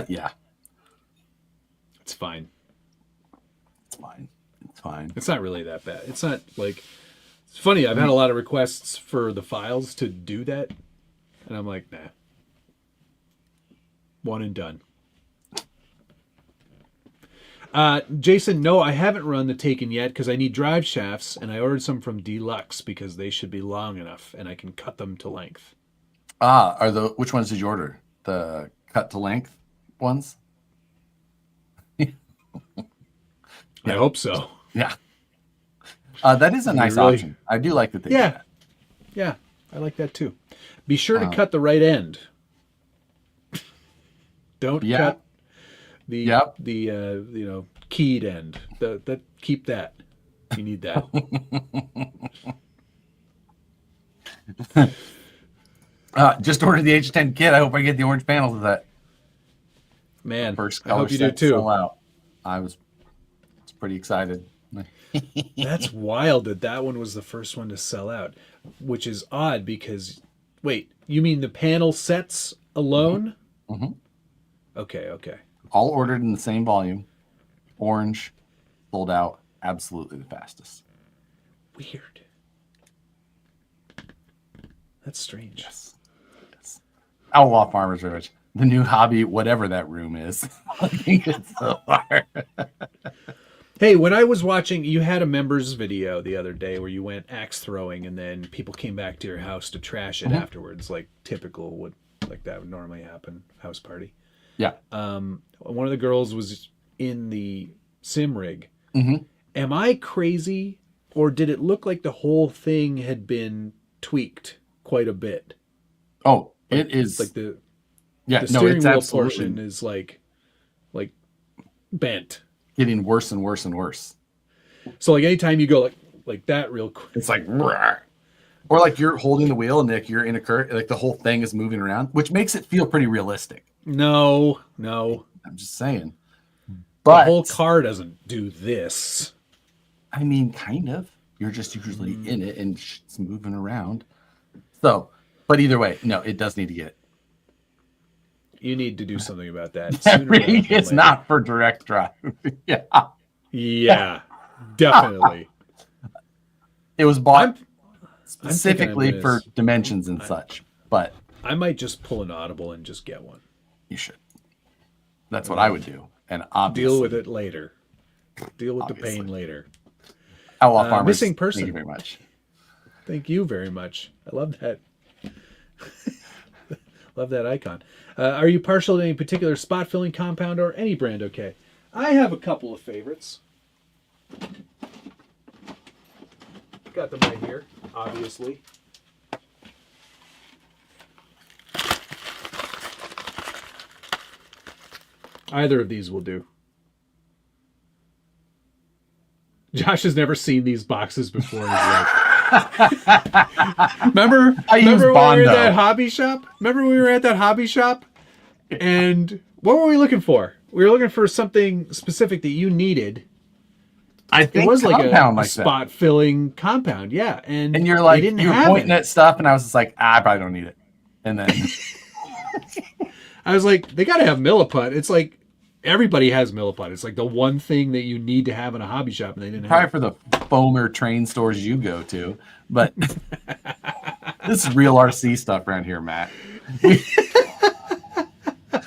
Yeah. It's fine. It's fine. It's fine. It's not really that bad. It's not like... It's funny, I've had a lot of requests for the files to do that, and I'm like, nah. One and done. Jason, no, I haven't run the Taken yet because I need drive shafts, and I ordered some from Deluxe because they should be long enough, and I can cut them to length. Which ones did you order? The cut to length ones? I hope so. Yeah. That is a nice option. I do like that they do that. Yeah, I like that too. Be sure to cut the right end. Don't cut the keyed end. Keep that. You need that. Just ordered the H10 kit. I hope I get the orange panels with that. Man, first I hope you do too. Out. I was pretty excited. That's wild that one was the first one to sell out, which is odd because, wait, you mean the panel sets alone? Mm-hmm. Okay. All ordered in the same volume. Orange, sold out, absolutely the fastest. Weird. That's strange. Yes. Outlaw Farmers Village. The new hobby, whatever that room is. I think it's so hard. Hey, when I was watching, you had a members video the other day where you went axe throwing and then people came back to your house to trash it afterwards, like typical like that would normally happen, house party. Yeah. One of the girls was in the sim rig. Mm-hmm. Am I crazy, or did it look like the whole thing had been tweaked quite a bit? Oh, it is like the it's steering wheel portion is like bent, getting worse and worse and worse. So like anytime you go like that real quick, it's like, or like you're holding the wheel and Nick, you're in a curve, like the whole thing is moving around, which makes it feel pretty realistic. No, I'm just saying. But the whole car doesn't do this. I mean, kind of. You're just usually in it and it's moving around. So, but either way, no, it does need to get. You need to do something about that. It's not for direct drive. Yeah, definitely. It was bought specifically for dimensions and such, but I might just pull an audible and just get one. You should. That's what I would do. And obviously deal with it later. Deal with the pain later. Outlaw Farmers. Missing person. Thank you very much. Thank you very much. I love that. Love that icon. Are you partial to any particular spot filling compound or any brand? Okay. I have a couple of favorites. Got them right here, obviously. Either of these will do. Josh has never seen these boxes before in his life. remember when we were at that hobby shop? Remember we were at that hobby shop? And what were we looking for? We were looking for something specific that you needed. I think it was like a like spot filling compound, yeah. And you're like, you were pointing at stuff, and I was just like, I probably don't need it. And then I was like, they got to have milliput. It's like everybody has milliput. It's like the one thing that you need to have in a hobby shop, and they didn't probably have. For the foamer train stores you go to, but this is real RC stuff around here, Matt.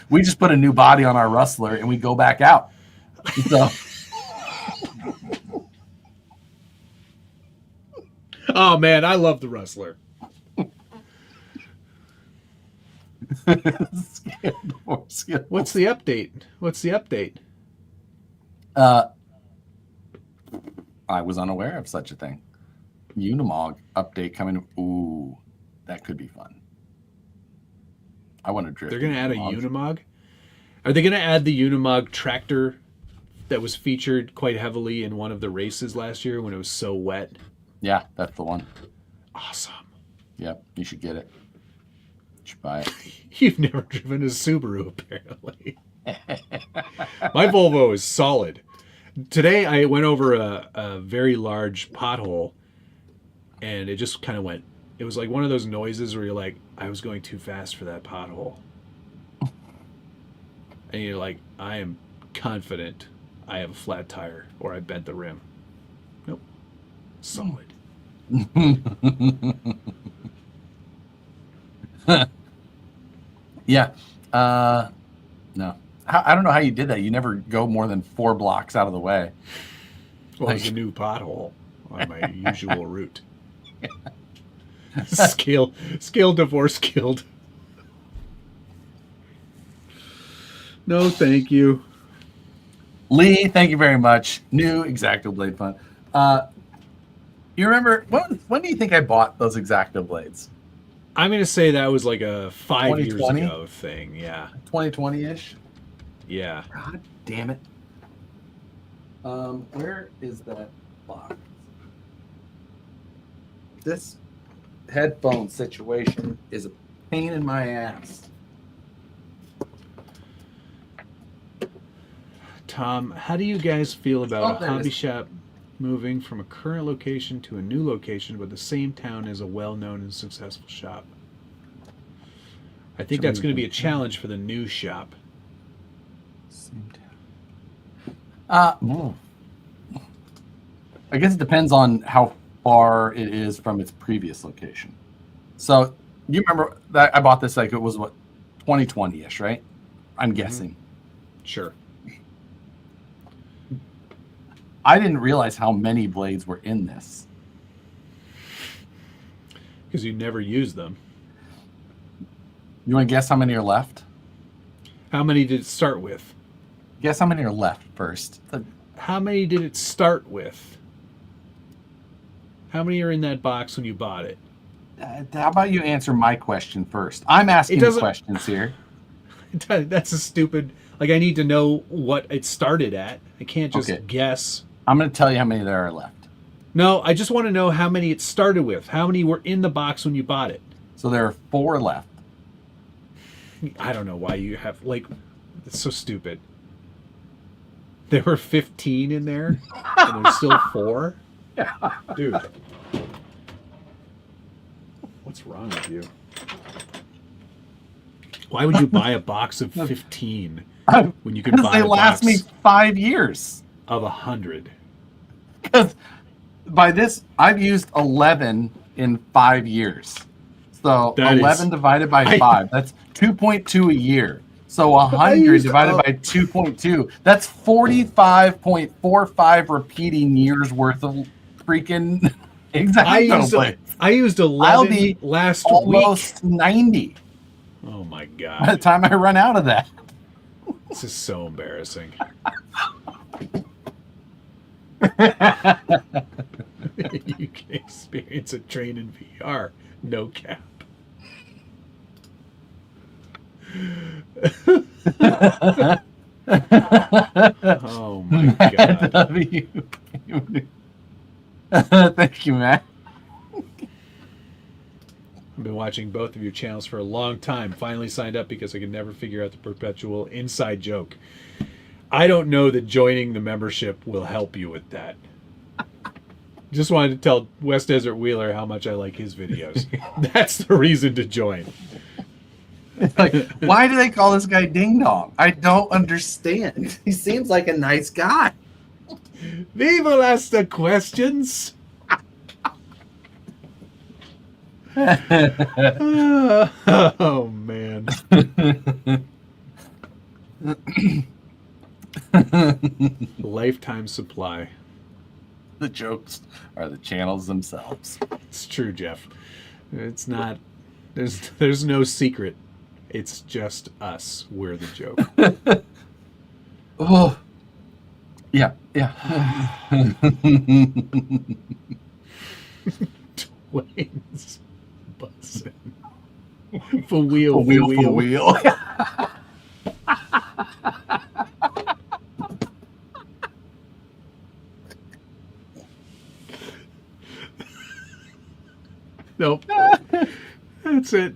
We just put a new body on our Rustler, and we go back out. So. Oh man, I love the Rustler. What's the update? I was unaware of such a thing. Unimog update coming. Ooh, that could be fun. I want to drift. They're going to add a Unimog? Are they going to add the Unimog tractor that was featured quite heavily in one of the races last year when it was so wet? Yeah, that's the one. Awesome. Yep, you should get it. You should buy it. You've never driven a Subaru, apparently. My Volvo is solid. Today I went over a very large pothole, and it just kind of went. It was like one of those noises where you're like, I was going too fast for that pothole. And you're like, I am confident I have a flat tire or I bent the rim. Nope. Solid. Yeah. No. I don't know how you did that. You never go more than 4 blocks out of the way. Well, it's a new pothole on my usual route. Scale divorce killed. No, thank you. Lee, thank you very much. New X-Acto blade fun. You remember when do you think I bought those X-Acto blades? I'm gonna say that was like a 5 years ago thing. Yeah, 2020-ish. Yeah. God damn it. Where is that box? This headphone situation is a pain in my ass. Tom, how do you guys feel about a hobby shop moving from a current location to a new location, but the same town as a well-known and successful shop? I think that's going to be a challenge for the new shop. Same town. I guess it depends on how far it is from its previous location. So you remember that I bought this like it was what 2020-ish, right? I'm guessing. Sure. I didn't realize how many blades were in this. Because you never use them. You want to guess how many are left? How many did it start with? Guess how many are left first. How many did it start with? How many are in that box when you bought it? How about you answer my question first? I'm asking the questions here. That's a stupid... Like, I need to know what it started at. I can't just guess. I'm going to tell you how many there are left. No, I just want to know how many it started with. How many were in the box when you bought it? So there are 4 left. I don't know why you have... Like, it's so stupid. There were 15 in there, and there's still 4? Yeah. Dude. What's wrong with you? Why would you buy a box of 15 when you could buy a box? They last me 5 years. Of 100. Because by this, I've used 11 in 5 years. So that 11 divided by 5, that's 2.2 a year. So 100 divided by 2.2, that's 45.45 repeating years worth of freaking X-Acto blades. I used 11 last week. Almost 90. Oh my God. By the time I run out of that. This is so embarrassing. You can experience a train in VR. No cap. Oh my God. W. Thank you, Matt. I've been watching both of your channels for a long time. Finally signed up because I could never figure out the perpetual inside joke. I don't know that joining the membership will help you with that. Just wanted to tell West Desert Wheeler how much I like his videos. That's the reason to join. Like, why do they call this guy Ding Dong? I don't understand. He seems like a nice guy. We will ask the questions. Oh, man. Lifetime supply. The jokes are the channels themselves. It's true, Jeff. It's not. There's no secret. It's just us. We're the joke. Oh, yeah. Twins buzzing. For wheel. Nope. That's it.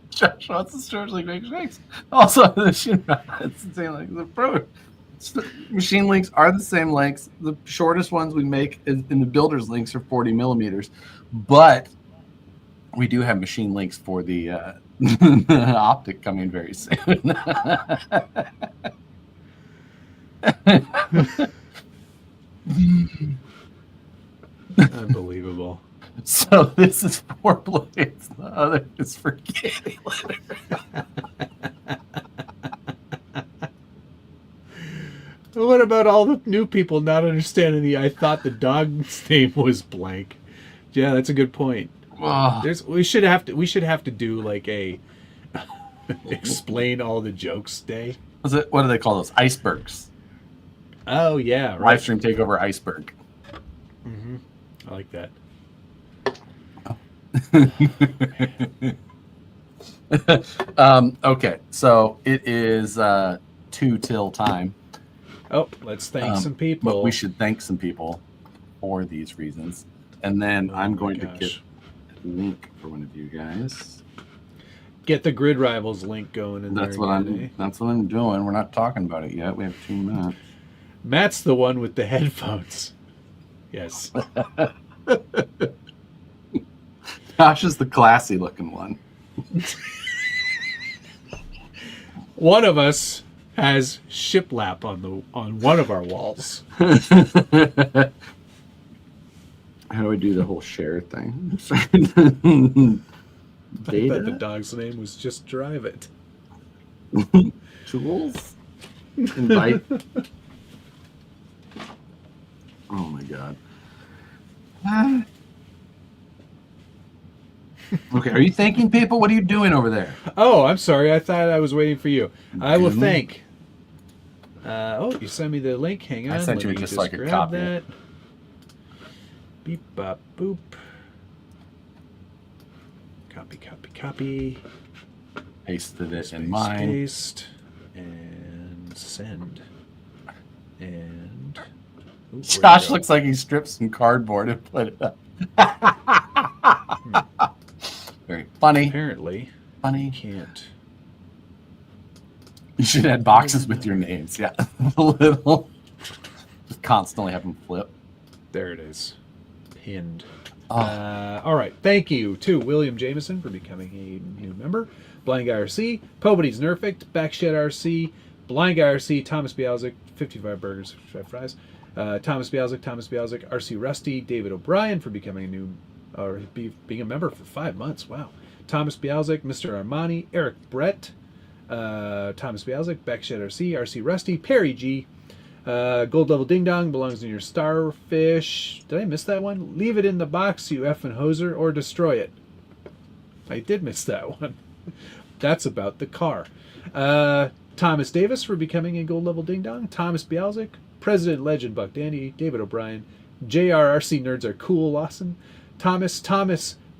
Josh wants to strangely make shakes. Also, it's the same like the pro. Machine links are the same lengths. The shortest ones we make in the builder's links are 40 millimeters, but we do have machine links for the optic coming very soon. Unbelievable. So this is for blades. The other is for candy litter. What about all the new people not understanding I thought the dog's name was blank? Yeah, that's a good point. We should have to do like a explain all the jokes day. What do they call those? Icebergs. Oh yeah, right. Livestream Takeover iceberg. Mm-hmm. I like that. Okay, so it is 2 till time. Oh, let's thank some people. But we should thank some people for these reasons. And then I'm going to get a link for one of you guys. Get the Grid Rivals link going in That's there. That's what I'm doing. We're not talking about it yet. We have 2 minutes. Matt's the one with the headphones. Yes. Josh is the classy looking one. One of us has shiplap on one of our walls. How do I do the whole share thing? I thought the dog's name was Just Drive It. Tools? Invite. Oh my god. Okay, are you thanking people? What are you doing over there? Oh, I'm sorry. I thought I was waiting for you. I will thank. You sent me the link. Hang on. I sent you just like a copy. That. Beep, bop, boop. Copy. Pasted it Space, in mine. Paste. And send. And... Ooh, Josh looks like he stripped some cardboard and put it up. Very funny. Apparently. Funny. Can't. You should add boxes with your names. Yeah. A little. Just constantly have them flip. There it is. Pinned. Oh. All right. Thank you to William Jameson for becoming a new member. Blind Guy RC. Pobody's Nerfect. Backshed RC. Blind Guy RC. Thomas Bialzik. 55 burgers, 55 fries. Thomas Bialzik. RC Rusty. David O'Brien for becoming being a member for 5 months. Wow. Thomas Bialzik. Mr. Armani. Eric Brett. Thomas Bialzik. Backshed RC Rusty. Perry G. Gold Level Ding Dong belongs in your starfish. Did I miss that one? Leave it in the box, you effing hoser, or destroy it. I did miss that one. That's about the car. Thomas Davis for becoming a Gold Level Ding Dong. Thomas Bialzik. President Legend Buck Dandy. David O'Brien. JRRC Nerds Are Cool Lawson. Thomas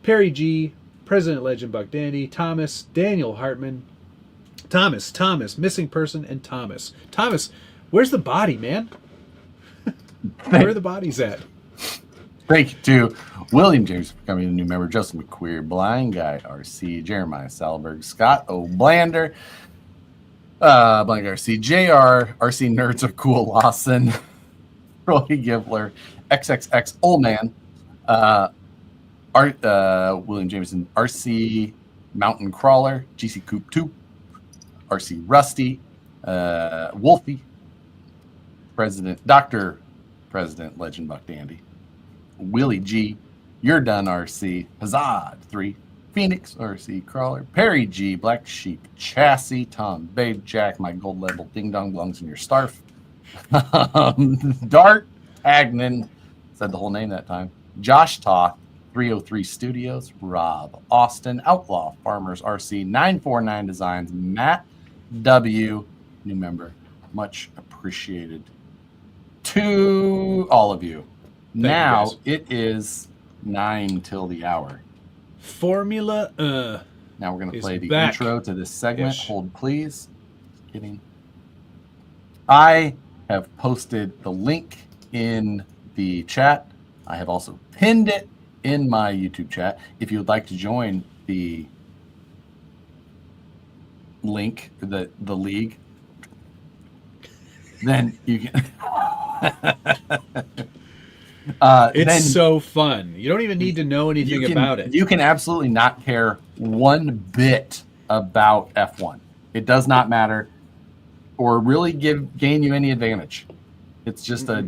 Perry G. President Legend Buck Dandy. Thomas Daniel Hartman. Thomas, missing person, and Thomas. Thomas, where's the body, man? Where are the bodies at? Thank you to William James for becoming a new member, Justin McQueer, Blind Guy RC, Jeremiah Salberg, Scott O'Blander, Blind Guy RC, JR, RC Nerds of Cool Lawson, Roy Gibler, XXX Old Man, William Jameson, RC Mountain Crawler, GC Coop 2, RC Rusty, Wolfie, Dr. President Legend Buck Dandy, Willie G, You're Done RC, Hazard 3, Phoenix RC Crawler, Perry G, Black Sheep, Chassis, Tom, Babe Jack, my gold level Ding Dong belongs in your starf. Dart Agnon, said the whole name that time. Josh Toth, 303 Studios, Rob Austin, Outlaw Farmers RC, 949 Designs, Matt W, new member, much appreciated to all of you. Now it is 9 till the hour. Formula. Now we're going to play the intro to this segment. Hold, please. Kidding. I have posted the link in the chat. I have also pinned it in my YouTube chat. If you would like to join the link, the league, then you can. It's so fun. You don't even need to know anything about it. You can absolutely not care one bit about F1. It does not matter or really gain you any advantage. It's just a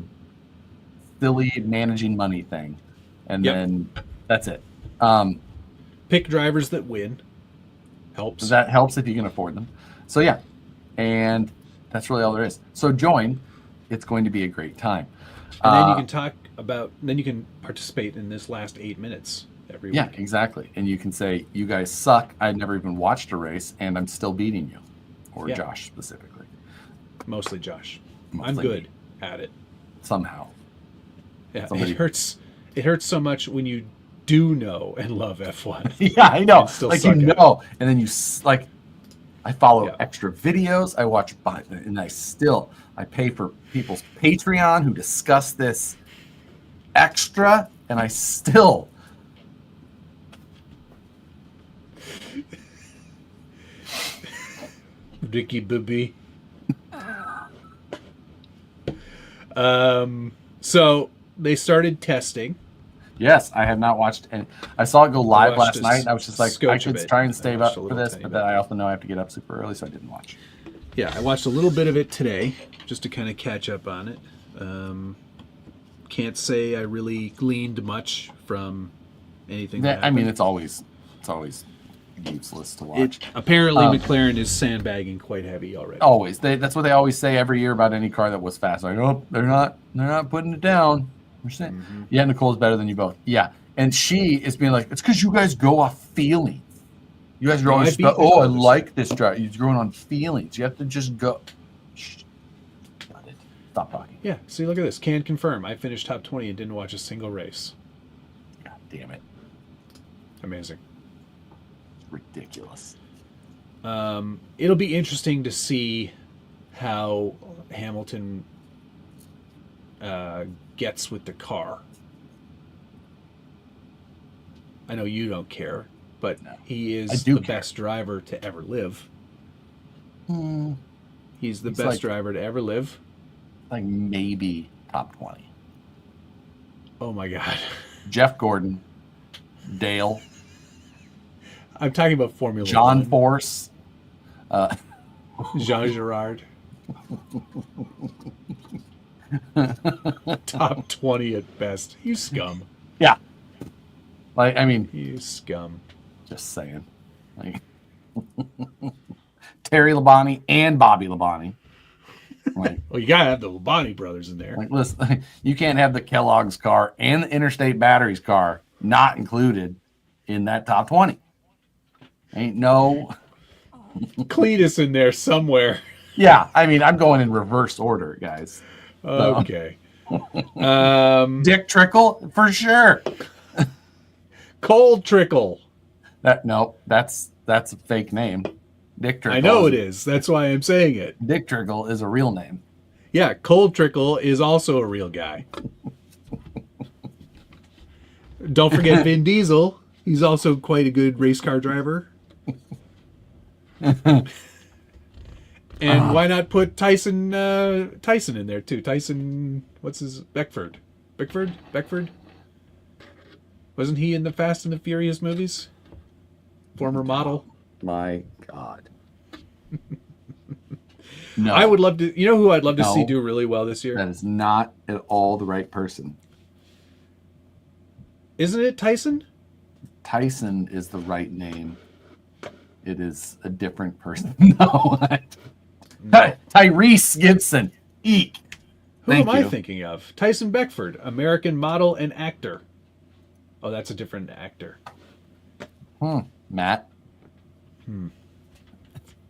silly managing money thing. And then that's it. Pick drivers that win. Helps. That helps if you can afford them. So yeah. And that's really all there is. So join. It's going to be a great time. And then you can talk about, then you can participate in this last 8 minutes every week. Yeah, exactly. And you can say, you guys suck. I've never even watched a race and I'm still beating you. Or Josh specifically. Mostly Josh. I'm good at it. Somehow. Yeah, it hurts so much when you do know and love F1. Yeah, I know. Like, you know, and then you, like, I follow extra videos. I watch, and I pay for people's Patreon who discuss this extra, and I still. Ricky Bobby. So they started testing. Yes, I have not watched, and I saw it go live last night. And I was just like, I could try and stay up for this, but then I also know I have to get up super early, so I didn't watch. Yeah, I watched a little bit of it today, just to kind of catch up on it. Can't say I really gleaned much from anything. I mean, it's always useless to watch. Apparently, McLaren is sandbagging quite heavy already. Always, that's what they always say every year about any car that was fast. Like, oh, they're not putting it down. Yeah, Nicole's better than you both. Yeah, and she is being like, it's because you guys go off feelings. You guys are always, I like this drive. You're going on feelings. You have to just go. Stop talking. Yeah, see, look at this. Can confirm. I finished top 20 and didn't watch a single race. God damn it. Amazing. Ridiculous. It'll be interesting to see how Hamilton gets with the car. I know you don't care, but he is the best driver to ever live. He's the best driver to ever live. Like maybe top 20. Oh my God. Jeff Gordon, Dale. I'm talking about Formula John 1. Force. Jean Girard. Top 20 at best. You scum. Yeah. Like, I mean. You scum. Just saying. Like, Terry Labonte and Bobby Labonte. Like, well, you gotta have the Labonte brothers in there. Like, listen, you can't have the Kellogg's car and the Interstate Batteries car not included in that top 20. Ain't no. Cletus in there somewhere. Yeah, I mean, I'm going in reverse order, guys. Okay. Dick Trickle for sure. Cold Trickle. That's a fake name. Dick Trickle. I know it is. That's why I'm saying it. Dick Trickle is a real name. Yeah, Cold Trickle is also a real guy. Don't forget Vin Diesel. He's also quite a good race car driver. And why not put Tyson in there too? Tyson, what's his Beckford? Beckford? Wasn't he in the Fast and the Furious movies? Former model. My God. No. I would love to. You know who I'd love to see do really well this year? That is not at all the right person. Isn't it Tyson? Tyson is the right name. It is a different person. No. Tyrese Gibson. Eek. Who am I thinking of? Tyson Beckford, American model and actor. Oh, that's a different actor. Matt.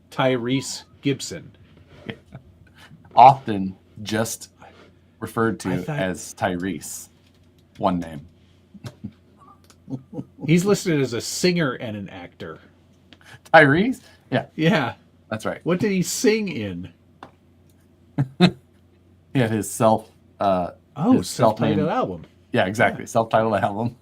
Tyrese Gibson. Often just referred to as Tyrese. One name. He's listed as a singer and an actor. Tyrese? Yeah. Yeah. That's right. What did he sing in? He had his self-titled album. Yeah, exactly. Yeah. Self-titled album.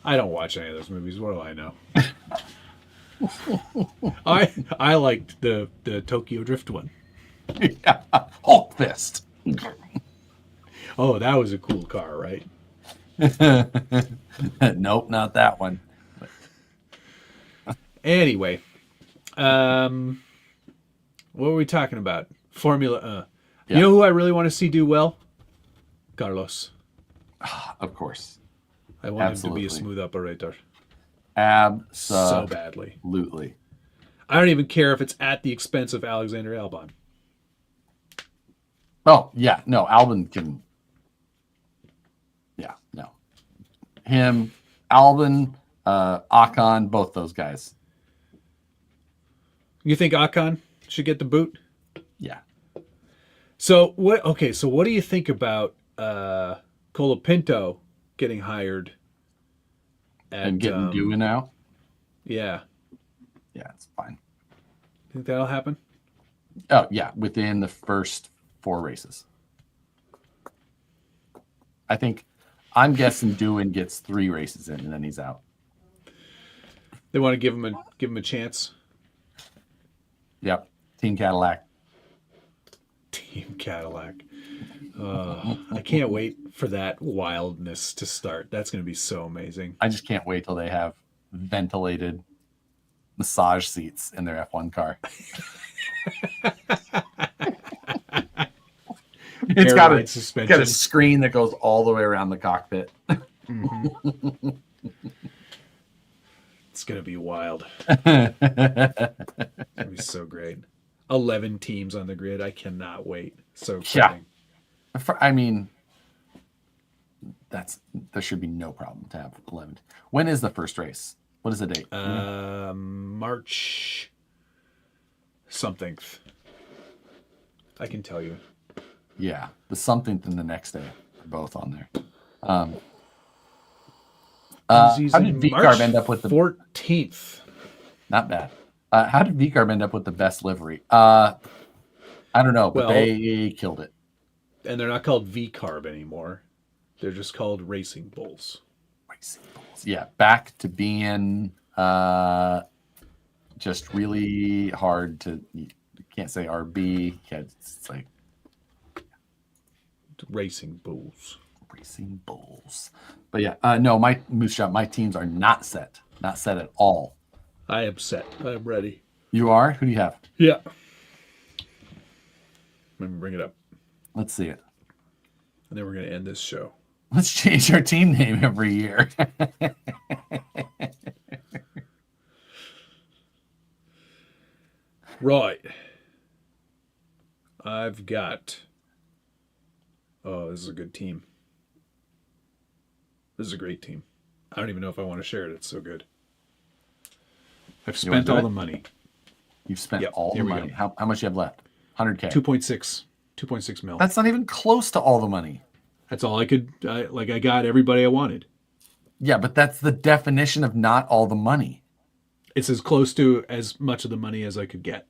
I don't watch any of those movies. What do I know? I liked the Tokyo Drift one. Yeah. Hulk Fist. Oh, that was a cool car, right? Nope, not that one. Anyway, what were we talking about? Formula. Yeah. You know who I really want to see do well? Carlos. Of course. I want him to be a smooth operator. So badly. Absolutely. I don't even care if it's at the expense of Alexander Albon. Oh, yeah. No, Albon can... Yeah, no. Him, Albon, Ocon, both those guys. You think Ocon should get the boot? Yeah. So what do you think about Colapinto getting hired and getting due now? Yeah. Yeah, it's fine. Think that'll happen? Oh, yeah, within the first 4 races. I'm guessing Doohan gets 3 races in and then he's out. They want to give him a chance. Yep. Team Cadillac. Team Cadillac. I can't wait for that wildness to start. That's going to be so amazing. I just can't wait till they have ventilated massage seats in their F1 car. It's got a screen that goes all the way around the cockpit. Mm-hmm. It's going to be wild. It's going to be so great. 11 teams on the grid. I cannot wait. So exciting. Yeah. I mean, there should be no problem to have 11. When is the first race? What is the date? March something. I can tell you. Yeah, the something and the next day are both on there. How did VCarb end up with the 14th? Not bad. How did VCarb end up with the best livery? I don't know, but they killed it. And they're not called VCarb anymore. They're just called Racing Bulls. Racing Bulls. Yeah, back to being just really hard to. You can't say RB. It's like Racing Bulls. Racing Bulls. But yeah, no, my Moose Shop, my teams are not set. Not set at all. I am set. I am ready. You are? Who do you have? Yeah. Let me bring it up. Let's see it. And then we're going to end this show. Let's change our team name every year. Right. I've got... Oh, this is a good team. This is a great team. I don't even know if I want to share it. It's so good. I've spent all the money. You've spent all the money. How much you have left? 100K. 2.6 mil. That's not even close to all the money. That's all I could. I got everybody I wanted. Yeah, but that's the definition of not all the money. It's as close to as much of the money as I could get.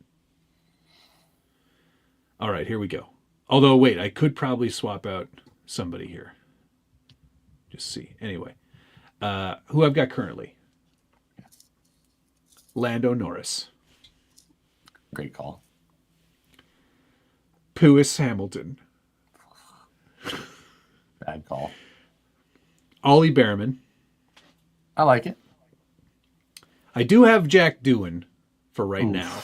All right, here we go. Although, wait, I could probably swap out somebody here. Just see. Anyway, who I've got currently. Lando Norris. Great call. Lewis Hamilton. Bad call. Ollie Behrman. I like it. I do have Jack Doohan for right Oof. now.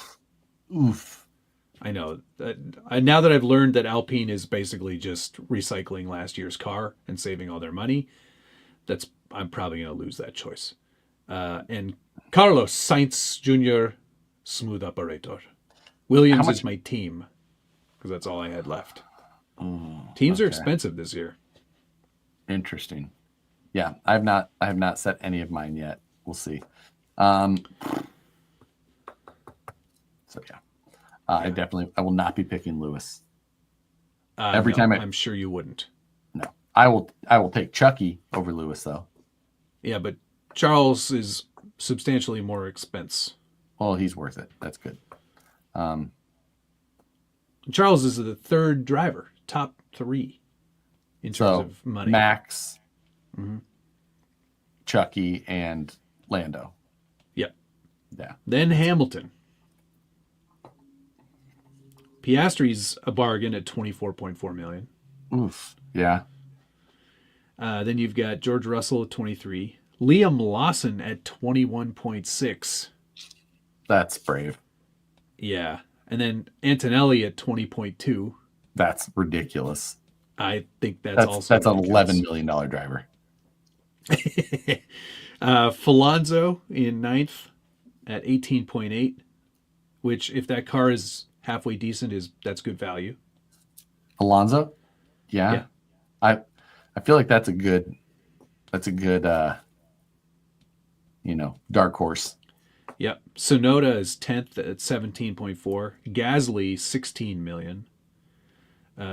Oof. I know. Now that I've learned that Alpine is basically just recycling last year's car and saving all their money, I'm probably going to lose that choice. And Carlos Sainz Jr., smooth operator. Williams is my team because that's all I had left. Teams are expensive this year. Interesting. Yeah, I have not set any of mine yet. We'll see. So yeah, I will not be picking Lewis. I'm sure you wouldn't. No, I will take Chucky over Lewis though. Yeah, but Charles is substantially more expense. Well, he's worth it. That's good. Charles is the third driver, top 3 in terms of money. Max, Chucky, and Lando. Yep. Yeah. Then Hamilton. Piastri's a bargain at $24.4 million. Oof. Yeah. Then you've got George Russell at 23. Liam Lawson at 21.6. That's brave. Yeah. And then Antonelli at 20.2. That's ridiculous. I think that's also that's an $11 million driver. Falonzo in 9th at 18.8, which if that car is halfway decent, that's good value. Alonso? Yeah. I feel like that's a good dark horse. Yep. Sonoda is 10th at 17.4. Gasly, 16 million.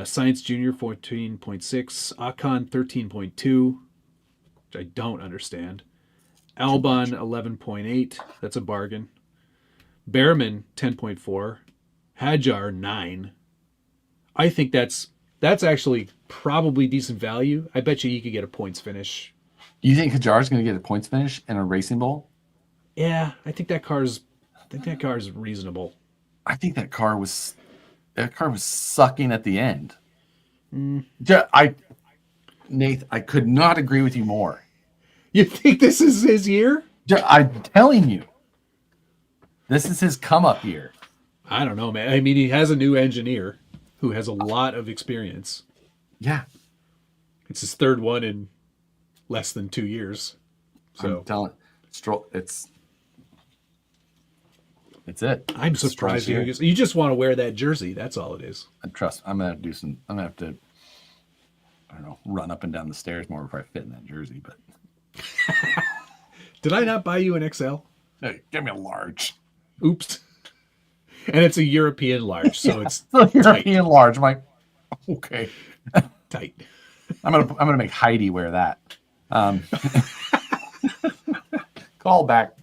Science Jr., 14.6. Ocon, 13.2, which I don't understand. Albon, 11.8. That's a bargain. Behrman, 10.4. Hadjar, 9. I think that's actually probably decent value. I bet you could get a points finish. You think Hadjar's going to get a points finish in a racing bowl? Yeah, I think that car's reasonable. I think that car was sucking at the end. Nate, I could not agree with you more. You think this is his year? I'm telling you, this is his come up year. I don't know, man. I mean, he has a new engineer who has a lot of experience. Yeah, it's his third one in less than 2 years. So I'm telling Stroll, it's it. I'm surprised you just want to wear that jersey. That's all it is. And trust, I'm gonna have to, I don't know, run up and down the stairs more before I fit in that jersey. But did I not buy you an XL? Hey, give me a large. Oops. And it's a European large, so it's European large. I'm like, okay, tight. I'm gonna make Heidi wear that. Call back.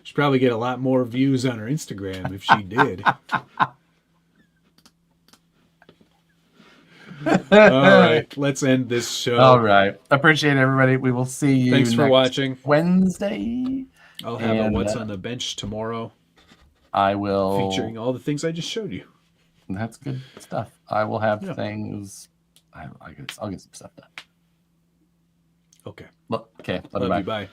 She'd probably get a lot more views on her Instagram if she did. All right, let's end this show. All right, appreciate everybody. We will see you. Thanks for watching. Wednesday. I'll have a What's on the Bench tomorrow. I will featuring all the things I just showed you. That's good stuff. I will have things. I'll get some stuff done. Okay. Okay. Love you. Bye.